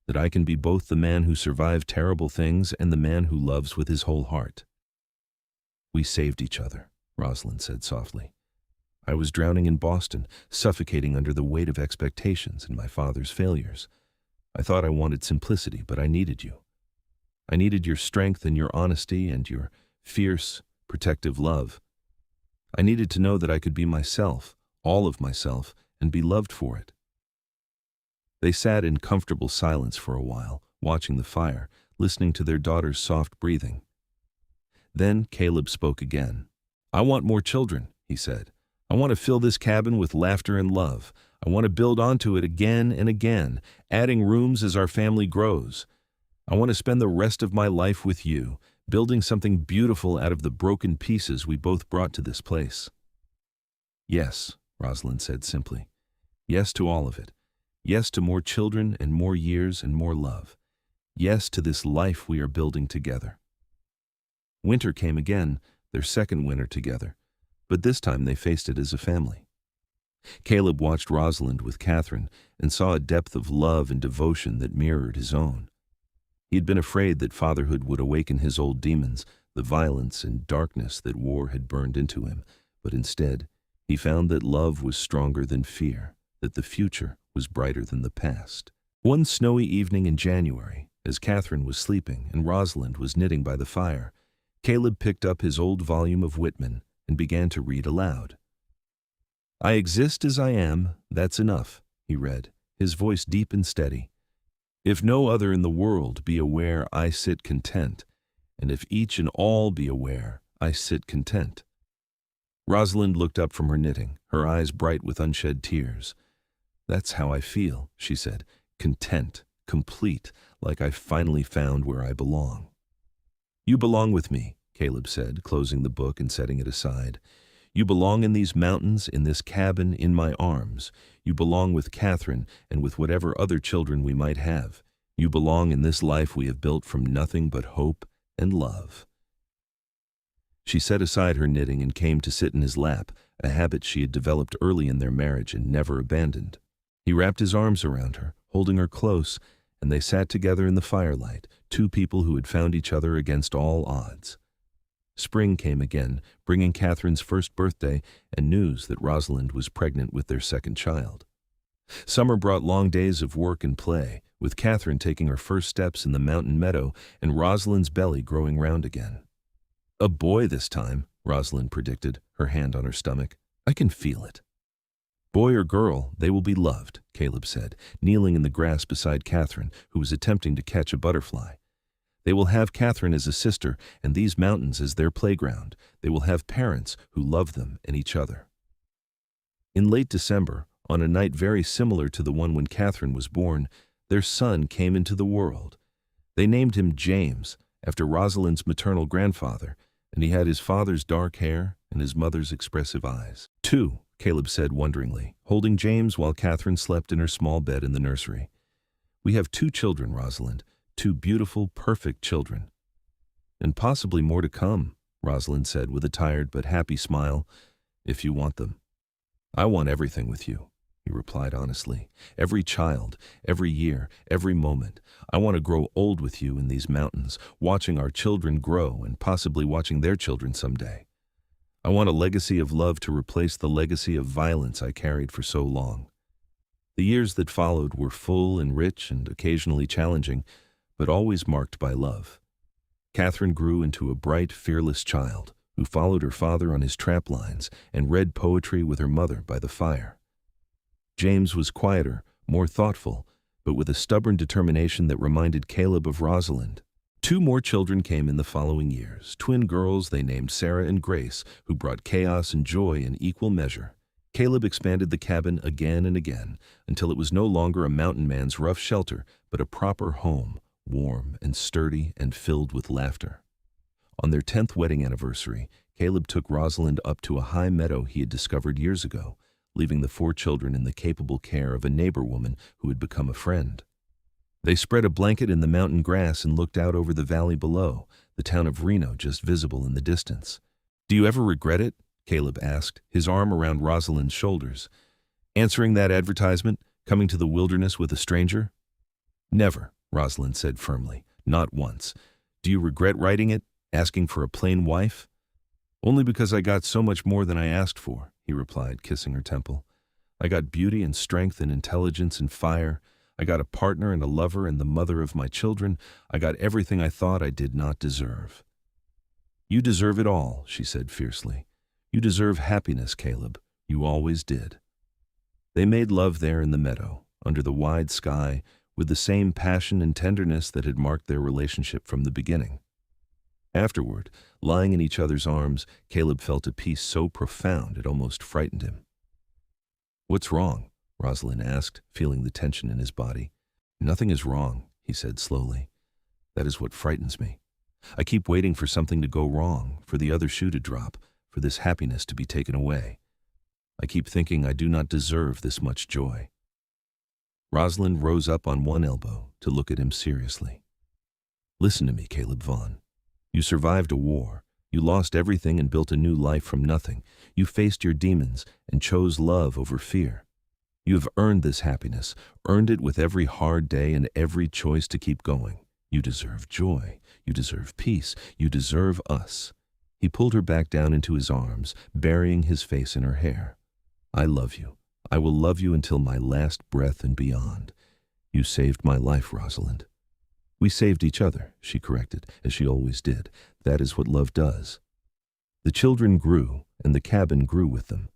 [SPEAKER 1] that I can be both the man who survived terrible things and the man who loves with his whole heart." "We saved each other," Rosalind said softly. I was drowning in Boston, suffocating under the weight of expectations and my father's failures. I thought I wanted simplicity, but I needed you. I needed your strength and your honesty and your fierce, protective love. I needed to know that I could be myself, all of myself, and be loved for it. They sat in comfortable silence for a while, watching the fire, listening to their daughter's soft breathing. Then Caleb spoke again. I want more children, he said. I want to fill this cabin with laughter and love. I want to build onto it again and again, adding rooms as our family grows. I want to spend the rest of my life with you, building something beautiful out of the broken pieces we both brought to this place. Yes, Rosalind said simply. Yes to all of it. Yes to more children and more years and more love. Yes to this life we are building together. Winter came again, their second winter together, but this time they faced it as a family. Caleb watched Rosalind with Catherine and saw a depth of love and devotion that mirrored his own. He had been afraid that fatherhood would awaken his old demons, the violence and darkness that war had burned into him, but instead, he found that love was stronger than fear, that the future was brighter than the past. One snowy evening in January, as Catherine was sleeping and Rosalind was knitting by the fire, Caleb picked up his old volume of Whitman and began to read aloud. I exist as I am, that's enough, he read, his voice deep and steady. If no other in the world be aware, I sit content, and if each and all be aware, I sit content. Rosalind looked up from her knitting, her eyes bright with unshed tears. That's how I feel, she said, content, complete, like I've finally found where I belong. You belong with me, Caleb said, closing the book and setting it aside. You belong in these mountains, in this cabin, in my arms. You belong with Catherine and with whatever other children we might have. You belong in this life we have built from nothing but hope and love. She set aside her knitting and came to sit in his lap, a habit she had developed early in their marriage and never abandoned. He wrapped his arms around her, holding her close, and they sat together in the firelight, two people who had found each other against all odds. Spring came again, bringing Catherine's first birthday and news that Rosalind was pregnant with their second child. Summer brought long days of work and play, with Catherine taking her first steps in the mountain meadow and Rosalind's belly growing round again. A boy this time, Rosalind predicted, her hand on her stomach. I can feel it. Boy or girl, they will be loved, Caleb said, kneeling in the grass beside Catherine, who was attempting to catch a butterfly. They will have Catherine as a sister and these mountains as their playground. They will have parents who love them and each other. In late December, on a night very similar to the one when Catherine was born, their son came into the world. They named him James, after Rosalind's maternal grandfather, and he had his father's dark hair and his mother's expressive eyes. Two, Caleb said wonderingly, holding James while Catherine slept in her small bed in the nursery. We have 2 children, Rosalind, 2 beautiful, perfect children. And possibly more to come, Rosalind said with a tired but happy smile, if you want them. I want everything with you, he replied honestly. Every child, every year, every moment. I want to grow old with you in these mountains, watching our children grow and possibly watching their children someday. I want a legacy of love to replace the legacy of violence I carried for so long. The years that followed were full and rich and occasionally challenging, but always marked by love. Catherine grew into a bright, fearless child who followed her father on his trap lines and read poetry with her mother by the fire. James was quieter, more thoughtful, but with a stubborn determination that reminded Caleb of Rosalind. 2 more children came in the following years, twin girls they named Sarah and Grace, who brought chaos and joy in equal measure. Caleb expanded the cabin again and again, until it was no longer a mountain man's rough shelter, but a proper home, warm and sturdy and filled with laughter. On their 10th wedding anniversary, Caleb took Rosalind up to a high meadow he had discovered years ago, leaving the 4 children in the capable care of a neighbor woman who had become a friend. They spread a blanket in the mountain grass and looked out over the valley below, the town of Reno just visible in the distance. Do you ever regret it? Caleb asked, his arm around Rosalind's shoulders. Answering that advertisement, coming to the wilderness with a stranger? Never, Rosalind said firmly, not once. Do you regret writing it, asking for a plain wife? Only because I got so much more than I asked for, he replied, kissing her temple. I got beauty and strength and intelligence and fire. I got a partner and a lover and the mother of my children. I got everything I thought I did not deserve. You deserve it all, she said fiercely. You deserve happiness, Caleb. You always did. They made love there in the meadow, under the wide sky, with the same passion and tenderness that had marked their relationship from the beginning. Afterward, lying in each other's arms, Caleb felt a peace so profound it almost frightened him. What's wrong? Rosalind asked, feeling the tension in his body. Nothing is wrong, he said slowly. That is what frightens me. I keep waiting for something to go wrong, for the other shoe to drop, for this happiness to be taken away. I keep thinking I do not deserve this much joy. Rosalind rose up on one elbow to look at him seriously. Listen to me, Caleb Vaughn. You survived a war. You lost everything and built a new life from nothing. You faced your demons and chose love over fear. You have earned this happiness, earned it with every hard day and every choice to keep going. You deserve joy. You deserve peace. You deserve us. He pulled her back down into his arms, burying his face in her hair. I love you. I will love you until my last breath and beyond. You saved my life, Rosalind. We saved each other, she corrected, as she always did. That is what love does. The children grew, and the cabin grew with them.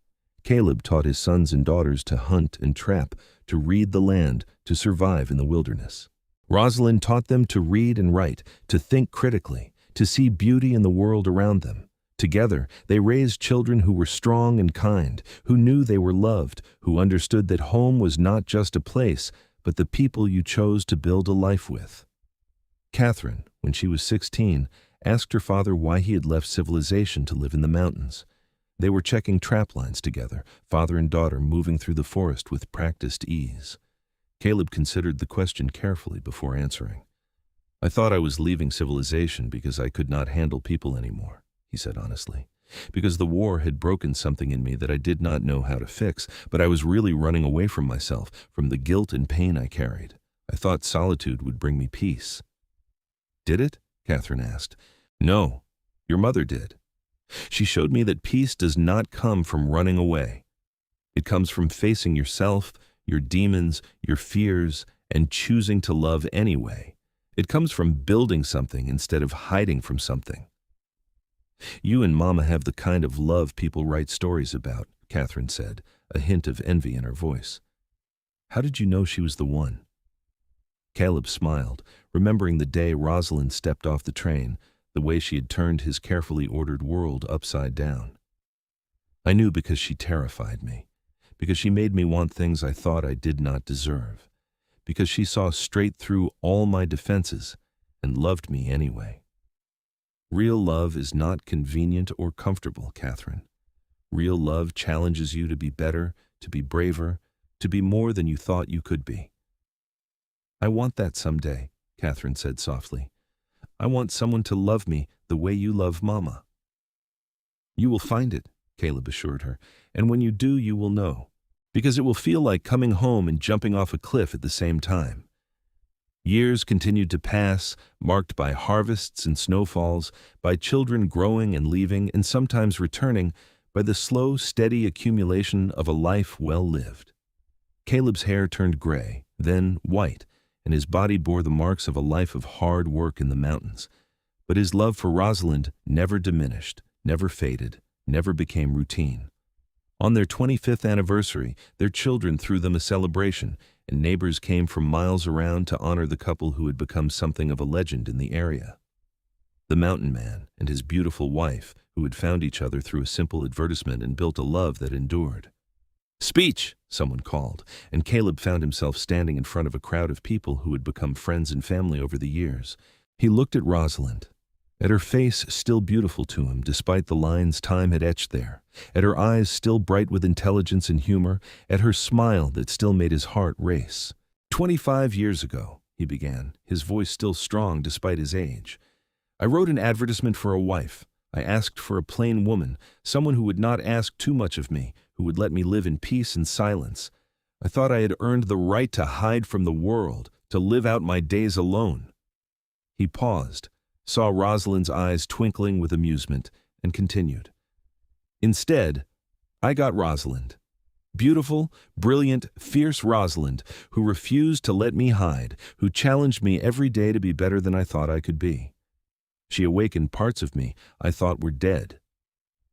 [SPEAKER 1] Caleb taught his sons and daughters to hunt and trap, to read the land, to survive in the wilderness. Rosalind taught them to read and write, to think critically, to see beauty in the world around them. Together, they raised children who were strong and kind, who knew they were loved, who understood that home was not just a place, but the people you chose to build a life with. Catherine, when she was 16, asked her father why he had left civilization to live in the mountains. They were checking trap lines together, father and daughter moving through the forest with practiced ease. Caleb considered the question carefully before answering. I thought I was leaving civilization because I could not handle people anymore, he said honestly. Because the war had broken something in me that I did not know how to fix, but I was really running away from myself, from the guilt and pain I carried. I thought solitude would bring me peace. Did it? Catherine asked. No, your mother did. She showed me that peace does not come from running away. It comes from facing yourself, your demons, your fears, and choosing to love anyway. It comes from building something instead of hiding from something. You and Mama have the kind of love people write stories about, Catherine said, a hint of envy in her voice. How did you know she was the one? Caleb smiled, remembering the day Rosalind stepped off the train, the way she had turned his carefully ordered world upside down. I knew because she terrified me, because she made me want things I thought I did not deserve, because she saw straight through all my defenses and loved me anyway. Real love is not convenient or comfortable, Catherine. Real love challenges you to be better, to be braver, to be more than you thought you could be. I want that someday, Catherine said softly. I want someone to love me the way you love Mama. You will find it, Caleb assured her, and when you do, you will know, because it will feel like coming home and jumping off a cliff at the same time. Years continued to pass, marked by harvests and snowfalls, by children growing and leaving and sometimes returning, by the slow, steady accumulation of a life well lived. Caleb's hair turned gray, then white, and his body bore the marks of a life of hard work in the mountains. But his love for Rosalind never diminished, never faded, never became routine. On their 25th anniversary, their children threw them a celebration, and neighbors came from miles around to honor the couple who had become something of a legend in the area. The mountain man and his beautiful wife, who had found each other through a simple advertisement and built a love that endured. Speech, someone called, and Caleb found himself standing in front of a crowd of people who had become friends and family over the years. He looked at Rosalind, at her face still beautiful to him despite the lines time had etched there, at her eyes still bright with intelligence and humor, at her smile that still made his heart race. 25 years ago, he began, his voice still strong despite his age. I wrote an advertisement for a wife. I asked for a plain woman, someone who would not ask too much of me, who would let me live in peace and silence. I thought I had earned the right to hide from the world, to live out my days alone. He paused, saw Rosalind's eyes twinkling with amusement, and continued. Instead, I got Rosalind. Beautiful, brilliant, fierce Rosalind, who refused to let me hide, who challenged me every day to be better than I thought I could be. She awakened parts of me I thought were dead.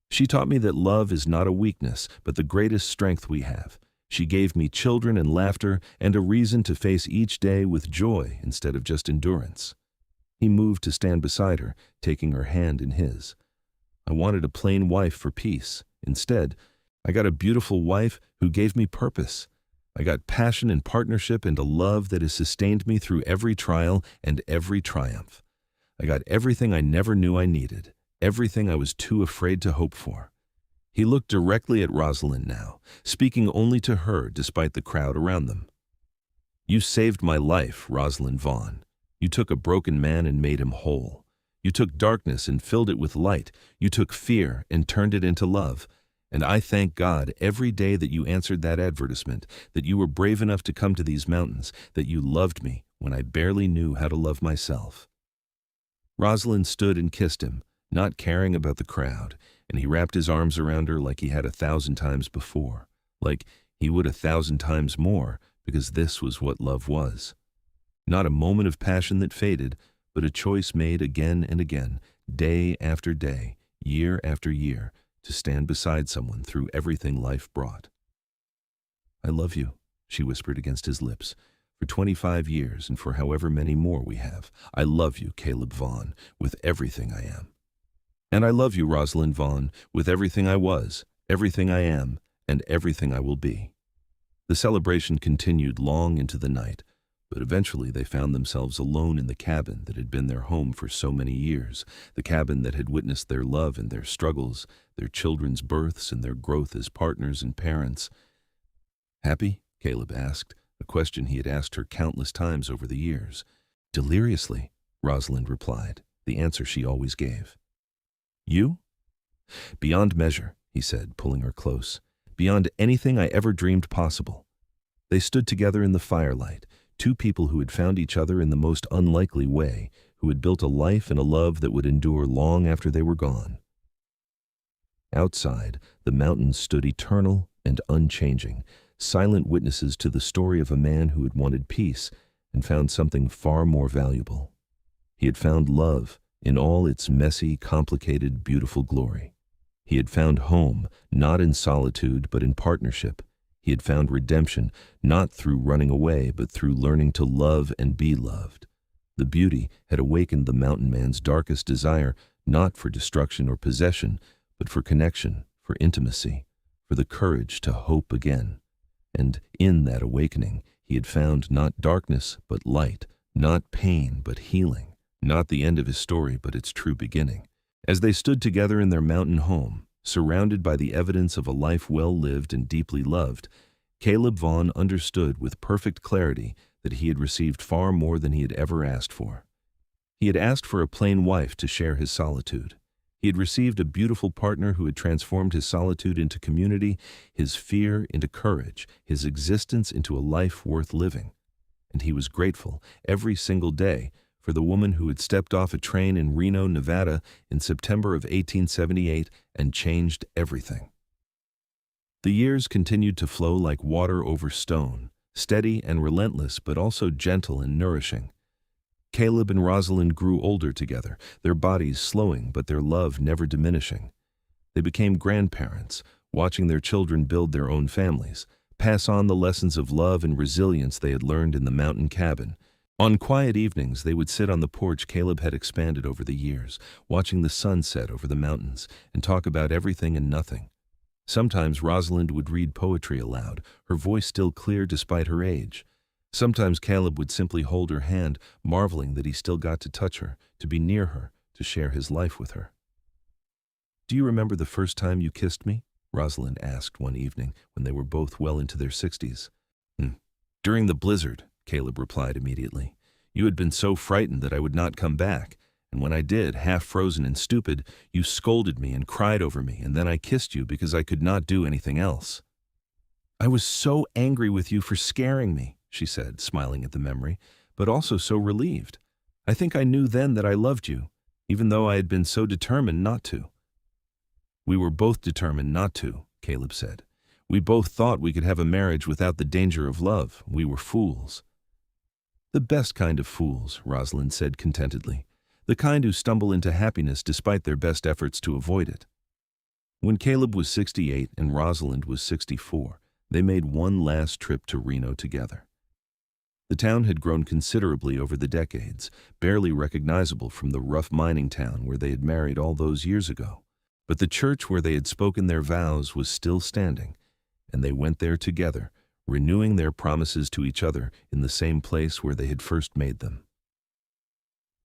[SPEAKER 1] She taught me that love is not a weakness, but the greatest strength we have. She gave me children and laughter and a reason to face each day with joy instead of just endurance. He moved to stand beside her, taking her hand in his. I wanted a plain wife for peace. Instead, I got a beautiful wife who gave me purpose. I got passion and partnership and a love that has sustained me through every trial and every triumph. I got everything I never knew I needed, everything I was too afraid to hope for. He looked directly at Rosalind now, speaking only to her despite the crowd around them. You saved my life, Rosalind Vaughn. You took a broken man and made him whole. You took darkness and filled it with light. You took fear and turned it into love. And I thank God every day that you answered that advertisement, that you were brave enough to come to these mountains, that you loved me when I barely knew how to love myself. Rosalind stood and kissed him, not caring about the crowd, and he wrapped his arms around her like he had 1,000 times before, like he would 1,000 times more, because this was what love was. Not a moment of passion that faded, but a choice made again and again, day after day, year after year, to stand beside someone through everything life brought. I love you, she whispered against his lips, for 25 years and for however many more we have. I love you, Caleb Vaughn, with everything I am. And I love you, Rosalind Vaughn, with everything I was, everything I am, and everything I will be. The celebration continued long into the night, but eventually they found themselves alone in the cabin that had been their home for so many years, the cabin that had witnessed their love and their struggles, their children's births and their growth as partners and parents. Happy? Caleb asked, a question he had asked her countless times over the years. Deliriously, Rosalind replied, the answer she always gave. You? Beyond measure, he said, pulling her close, beyond anything I ever dreamed possible. They stood together in the firelight, two people who had found each other in the most unlikely way, who had built a life and a love that would endure long after they were gone. Outside, the mountains stood eternal and unchanging, silent witnesses to the story of a man who had wanted peace and found something far more valuable. He had found love in all its messy, complicated, beautiful glory. He had found home, not in solitude, but in partnership. He had found redemption, not through running away, but through learning to love and be loved. The beauty had awakened the mountain man's darkest desire, not for destruction or possession, but for connection, for intimacy, for the courage to hope again. And in that awakening, he had found not darkness, but light, not pain, but healing, not the end of his story, but its true beginning. As they stood together in their mountain home, surrounded by the evidence of a life well lived and deeply loved, Caleb Vaughn understood with perfect clarity that he had received far more than he had ever asked for. He had asked for a plain wife to share his solitude. He had received a beautiful partner who had transformed his solitude into community, his fear into courage, his existence into a life worth living. And he was grateful every single day for the woman who had stepped off a train in Reno, Nevada in September of 1878 and changed everything. The years continued to flow like water over stone, steady and relentless, but also gentle and nourishing. Caleb and Rosalind grew older together, their bodies slowing but their love never diminishing. They became grandparents, watching their children build their own families, pass on the lessons of love and resilience they had learned in the mountain cabin. On quiet evenings, they would sit on the porch Caleb had expanded over the years, watching the sun set over the mountains, and talk about everything and nothing. Sometimes Rosalind would read poetry aloud, her voice still clear despite her age. Sometimes Caleb would simply hold her hand, marveling that he still got to touch her, to be near her, to share his life with her. "Do you remember the first time you kissed me?" Rosalind asked one evening when they were both well into their 60s. "During the blizzard," Caleb replied immediately. "You had been so frightened that I would not come back, and when I did, half frozen and stupid, you scolded me and cried over me, and then I kissed you because I could not do anything else." "I was so angry with you for scaring me," she said, smiling at the memory, "but also so relieved. I think I knew then that I loved you, even though I had been so determined not to." We were both determined not to, Caleb said. We both thought we could have a marriage without the danger of love. We were fools. The best kind of fools, Rosalind said contentedly. The kind who stumble into happiness despite their best efforts to avoid it. When Caleb was 68 and Rosalind was 64, they made one last trip to Reno together. The town had grown considerably over the decades, barely recognizable from the rough mining town where they had married all those years ago. But the church where they had spoken their vows was still standing, and they went there together, renewing their promises to each other in the same place where they had first made them.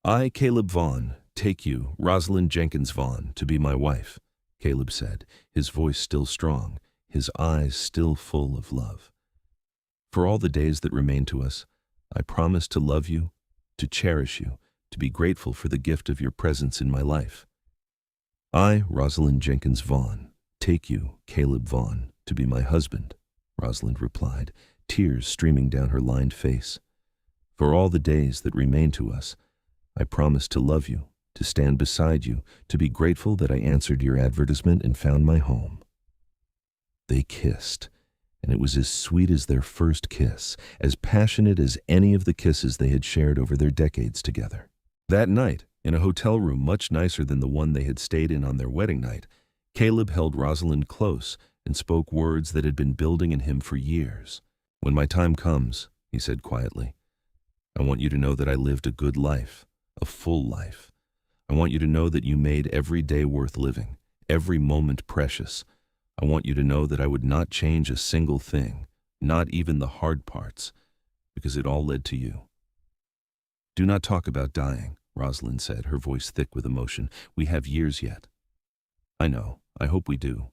[SPEAKER 1] I, Caleb Vaughn, take you, Rosalind Jenkins Vaughn, to be my wife, Caleb said, his voice still strong, his eyes still full of love. For all the days that remain to us, I promise to love you, to cherish you, to be grateful for the gift of your presence in my life. I, Rosalind Jenkins Vaughn, take you, Caleb Vaughn, to be my husband, Rosalind replied, tears streaming down her lined face. For all the days that remain to us, I promise to love you, to stand beside you, to be grateful that I answered your advertisement and found my home. They kissed, and it was as sweet as their first kiss, as passionate as any of the kisses they had shared over their decades together. That night, in a hotel room much nicer than the one they had stayed in on their wedding night, Caleb held Rosalind close and spoke words that had been building in him for years. When my time comes, he said quietly, I want you to know that I lived a good life, a full life. I want you to know that you made every day worth living, every moment precious. I want you to know that I would not change a single thing, not even the hard parts, because it all led to you. Do not talk about dying, Rosalind said, her voice thick with emotion. We have years yet. I know, I hope we do.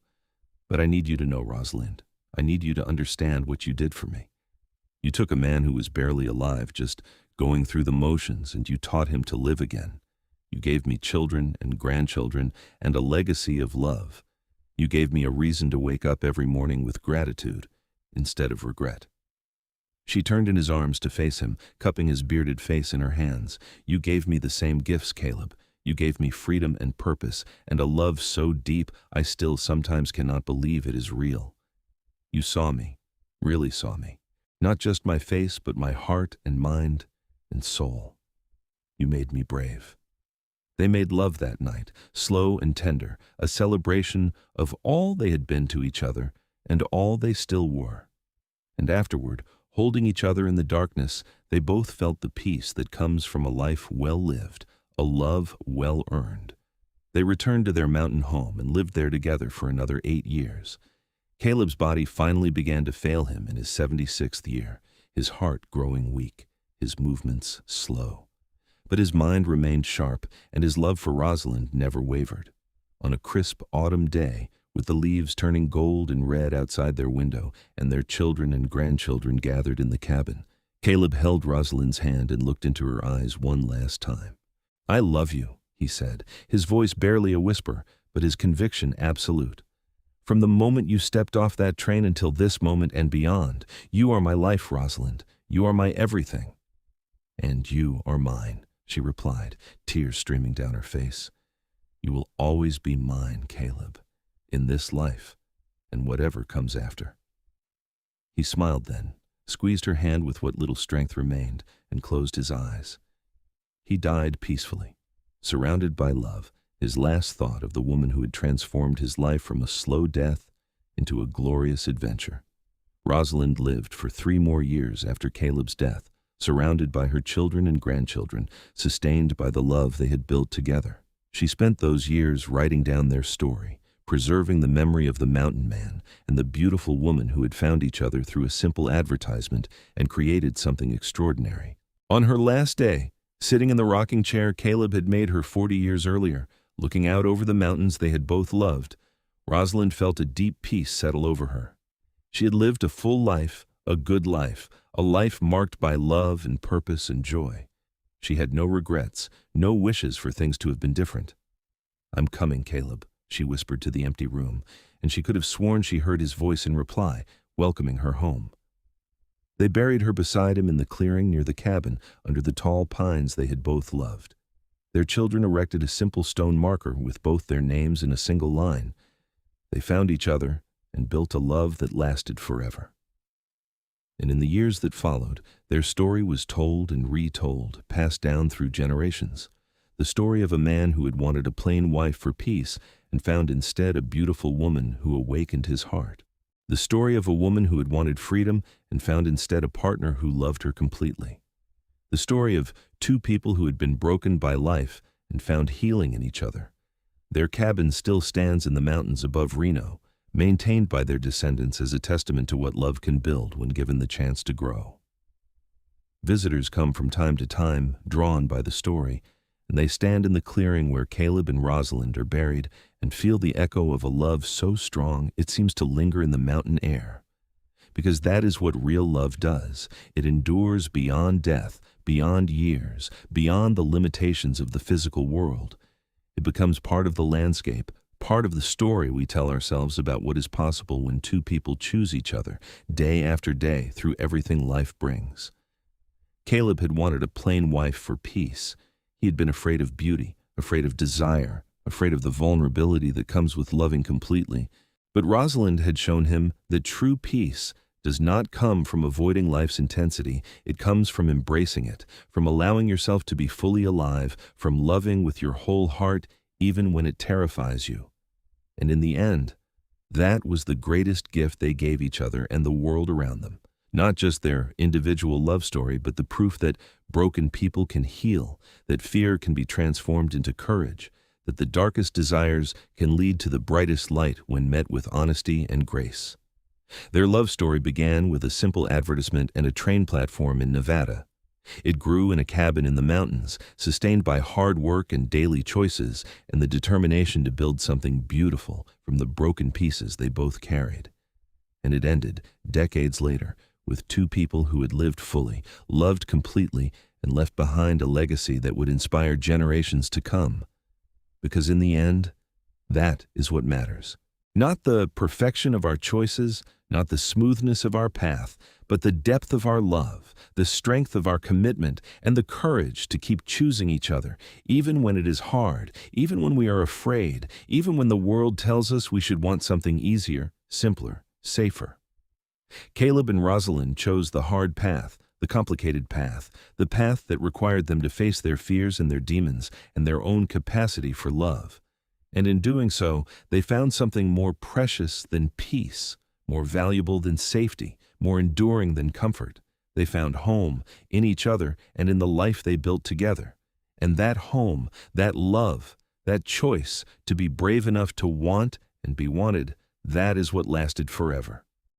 [SPEAKER 1] But I need you to know, Rosalind. I need you to understand what you did for me. You took a man who was barely alive, just going through the motions, and you taught him to live again. You gave me children and grandchildren and a legacy of love. You gave me a reason to wake up every morning with gratitude instead of regret. She turned in his arms to face him, cupping his bearded face in her hands. You gave me the same gifts, Caleb. You gave me freedom and purpose, and a love so deep I still sometimes cannot believe it is real. You saw me, really saw me. Not just my face, but my heart and mind and soul. You made me brave. They made love that night, slow and tender, a celebration of all they had been to each other and all they still were. And afterward, holding each other in the darkness, they both felt the peace that comes from a life well lived, a love well earned. They returned to their mountain home and lived there together for another 8 years. Caleb's body finally began to fail him in his 76th year, his heart growing weak, his movements slow. But his mind remained sharp, and his love for Rosalind never wavered. On a crisp autumn day, with the leaves turning gold and red outside their window and their children and grandchildren gathered in the cabin, Caleb held Rosalind's hand and looked into her eyes one last time. I love you, he said, his voice barely a whisper, but his conviction absolute. From the moment you stepped off that train until this moment and beyond, you are my life, Rosalind. You are my everything. And you are mine, she replied, tears streaming down her face. You will always be mine, Caleb, in this life and whatever comes after. He smiled then, squeezed her hand with what little strength remained, and closed his eyes. He died peacefully, surrounded by love, his last thought of the woman who had transformed his life from a slow death into a glorious adventure. Rosalind lived for 3 more years after Caleb's death, surrounded by her children and grandchildren, sustained by the love they had built together. She spent those years writing down their story, preserving the memory of the mountain man and the beautiful woman who had found each other through a simple advertisement and created something extraordinary. On her last day, sitting in the rocking chair Caleb had made her 40 years earlier, looking out over the mountains they had both loved, Rosalind felt a deep peace settle over her. She had lived a full life, a good life, a life marked by love and purpose and joy. She had no regrets, no wishes for things to have been different. I'm coming, Caleb, she whispered to the empty room, and she could have sworn she heard his voice in reply, welcoming her home. They buried her beside him in the clearing near the cabin under the tall pines they had both loved. Their children erected a simple stone marker with both their names in a single line, They found each other and built a love that lasted forever. And in the years that followed, their story was told and retold, passed down through generations. The story of a man who had wanted a plain wife for peace and found instead a beautiful woman who awakened his heart. The story of a woman who had wanted freedom and found instead a partner who loved her completely. The story of two people who had been broken by life and found healing in each other. Their cabin still stands in the mountains above Reno, maintained by their descendants as a testament to what love can build when given the chance to grow. Visitors come from time to time, drawn by the story, and they stand in the clearing where Caleb and Rosalind are buried and feel the echo of a love so strong it seems to linger in the mountain air. Because that is what real love does. It endures beyond death, beyond years, beyond the limitations of the physical world. It becomes part of the landscape, part of the story we tell ourselves about what is possible when two people choose each other, day after day, through everything life brings. Caleb had wanted a plain wife for peace. He had been afraid of beauty, afraid of desire, afraid of the vulnerability that comes with loving completely. But Rosalind had shown him that true peace does not come from avoiding life's intensity. It comes from embracing it, from allowing yourself to be fully alive, from loving with your whole heart, even when it terrifies you. And in the end, that was the greatest gift they gave each other and the world around them. Not just their individual love story, but the proof that broken people can heal, that fear can be transformed into courage, that the darkest desires can lead to the brightest light when met with honesty and grace. Their love story began with a simple advertisement and a train platform in Nevada. It grew in a cabin in the mountains, sustained by hard work and daily choices and the determination to build something beautiful from the broken pieces they both carried. And it ended, decades later, with two people who had lived fully, loved completely, and left behind a legacy that would inspire generations to come. Because in the end, that is what matters. Not the perfection of our choices, not the smoothness of our path, but the depth of our love, the strength of our commitment, and the courage to keep choosing each other, even when it is hard, even when we are afraid, even when the world tells us we should want something easier, simpler, safer. Caleb and Rosalind chose the hard path, the complicated path, the path that required them to face their fears and their demons and their own capacity for love. And in doing so, they found something more precious than peace, more valuable than safety, more enduring than comfort. They found home in each other and in the life they built together. And that home, that love, that choice to be brave enough to want and be wanted, that is what lasted forever.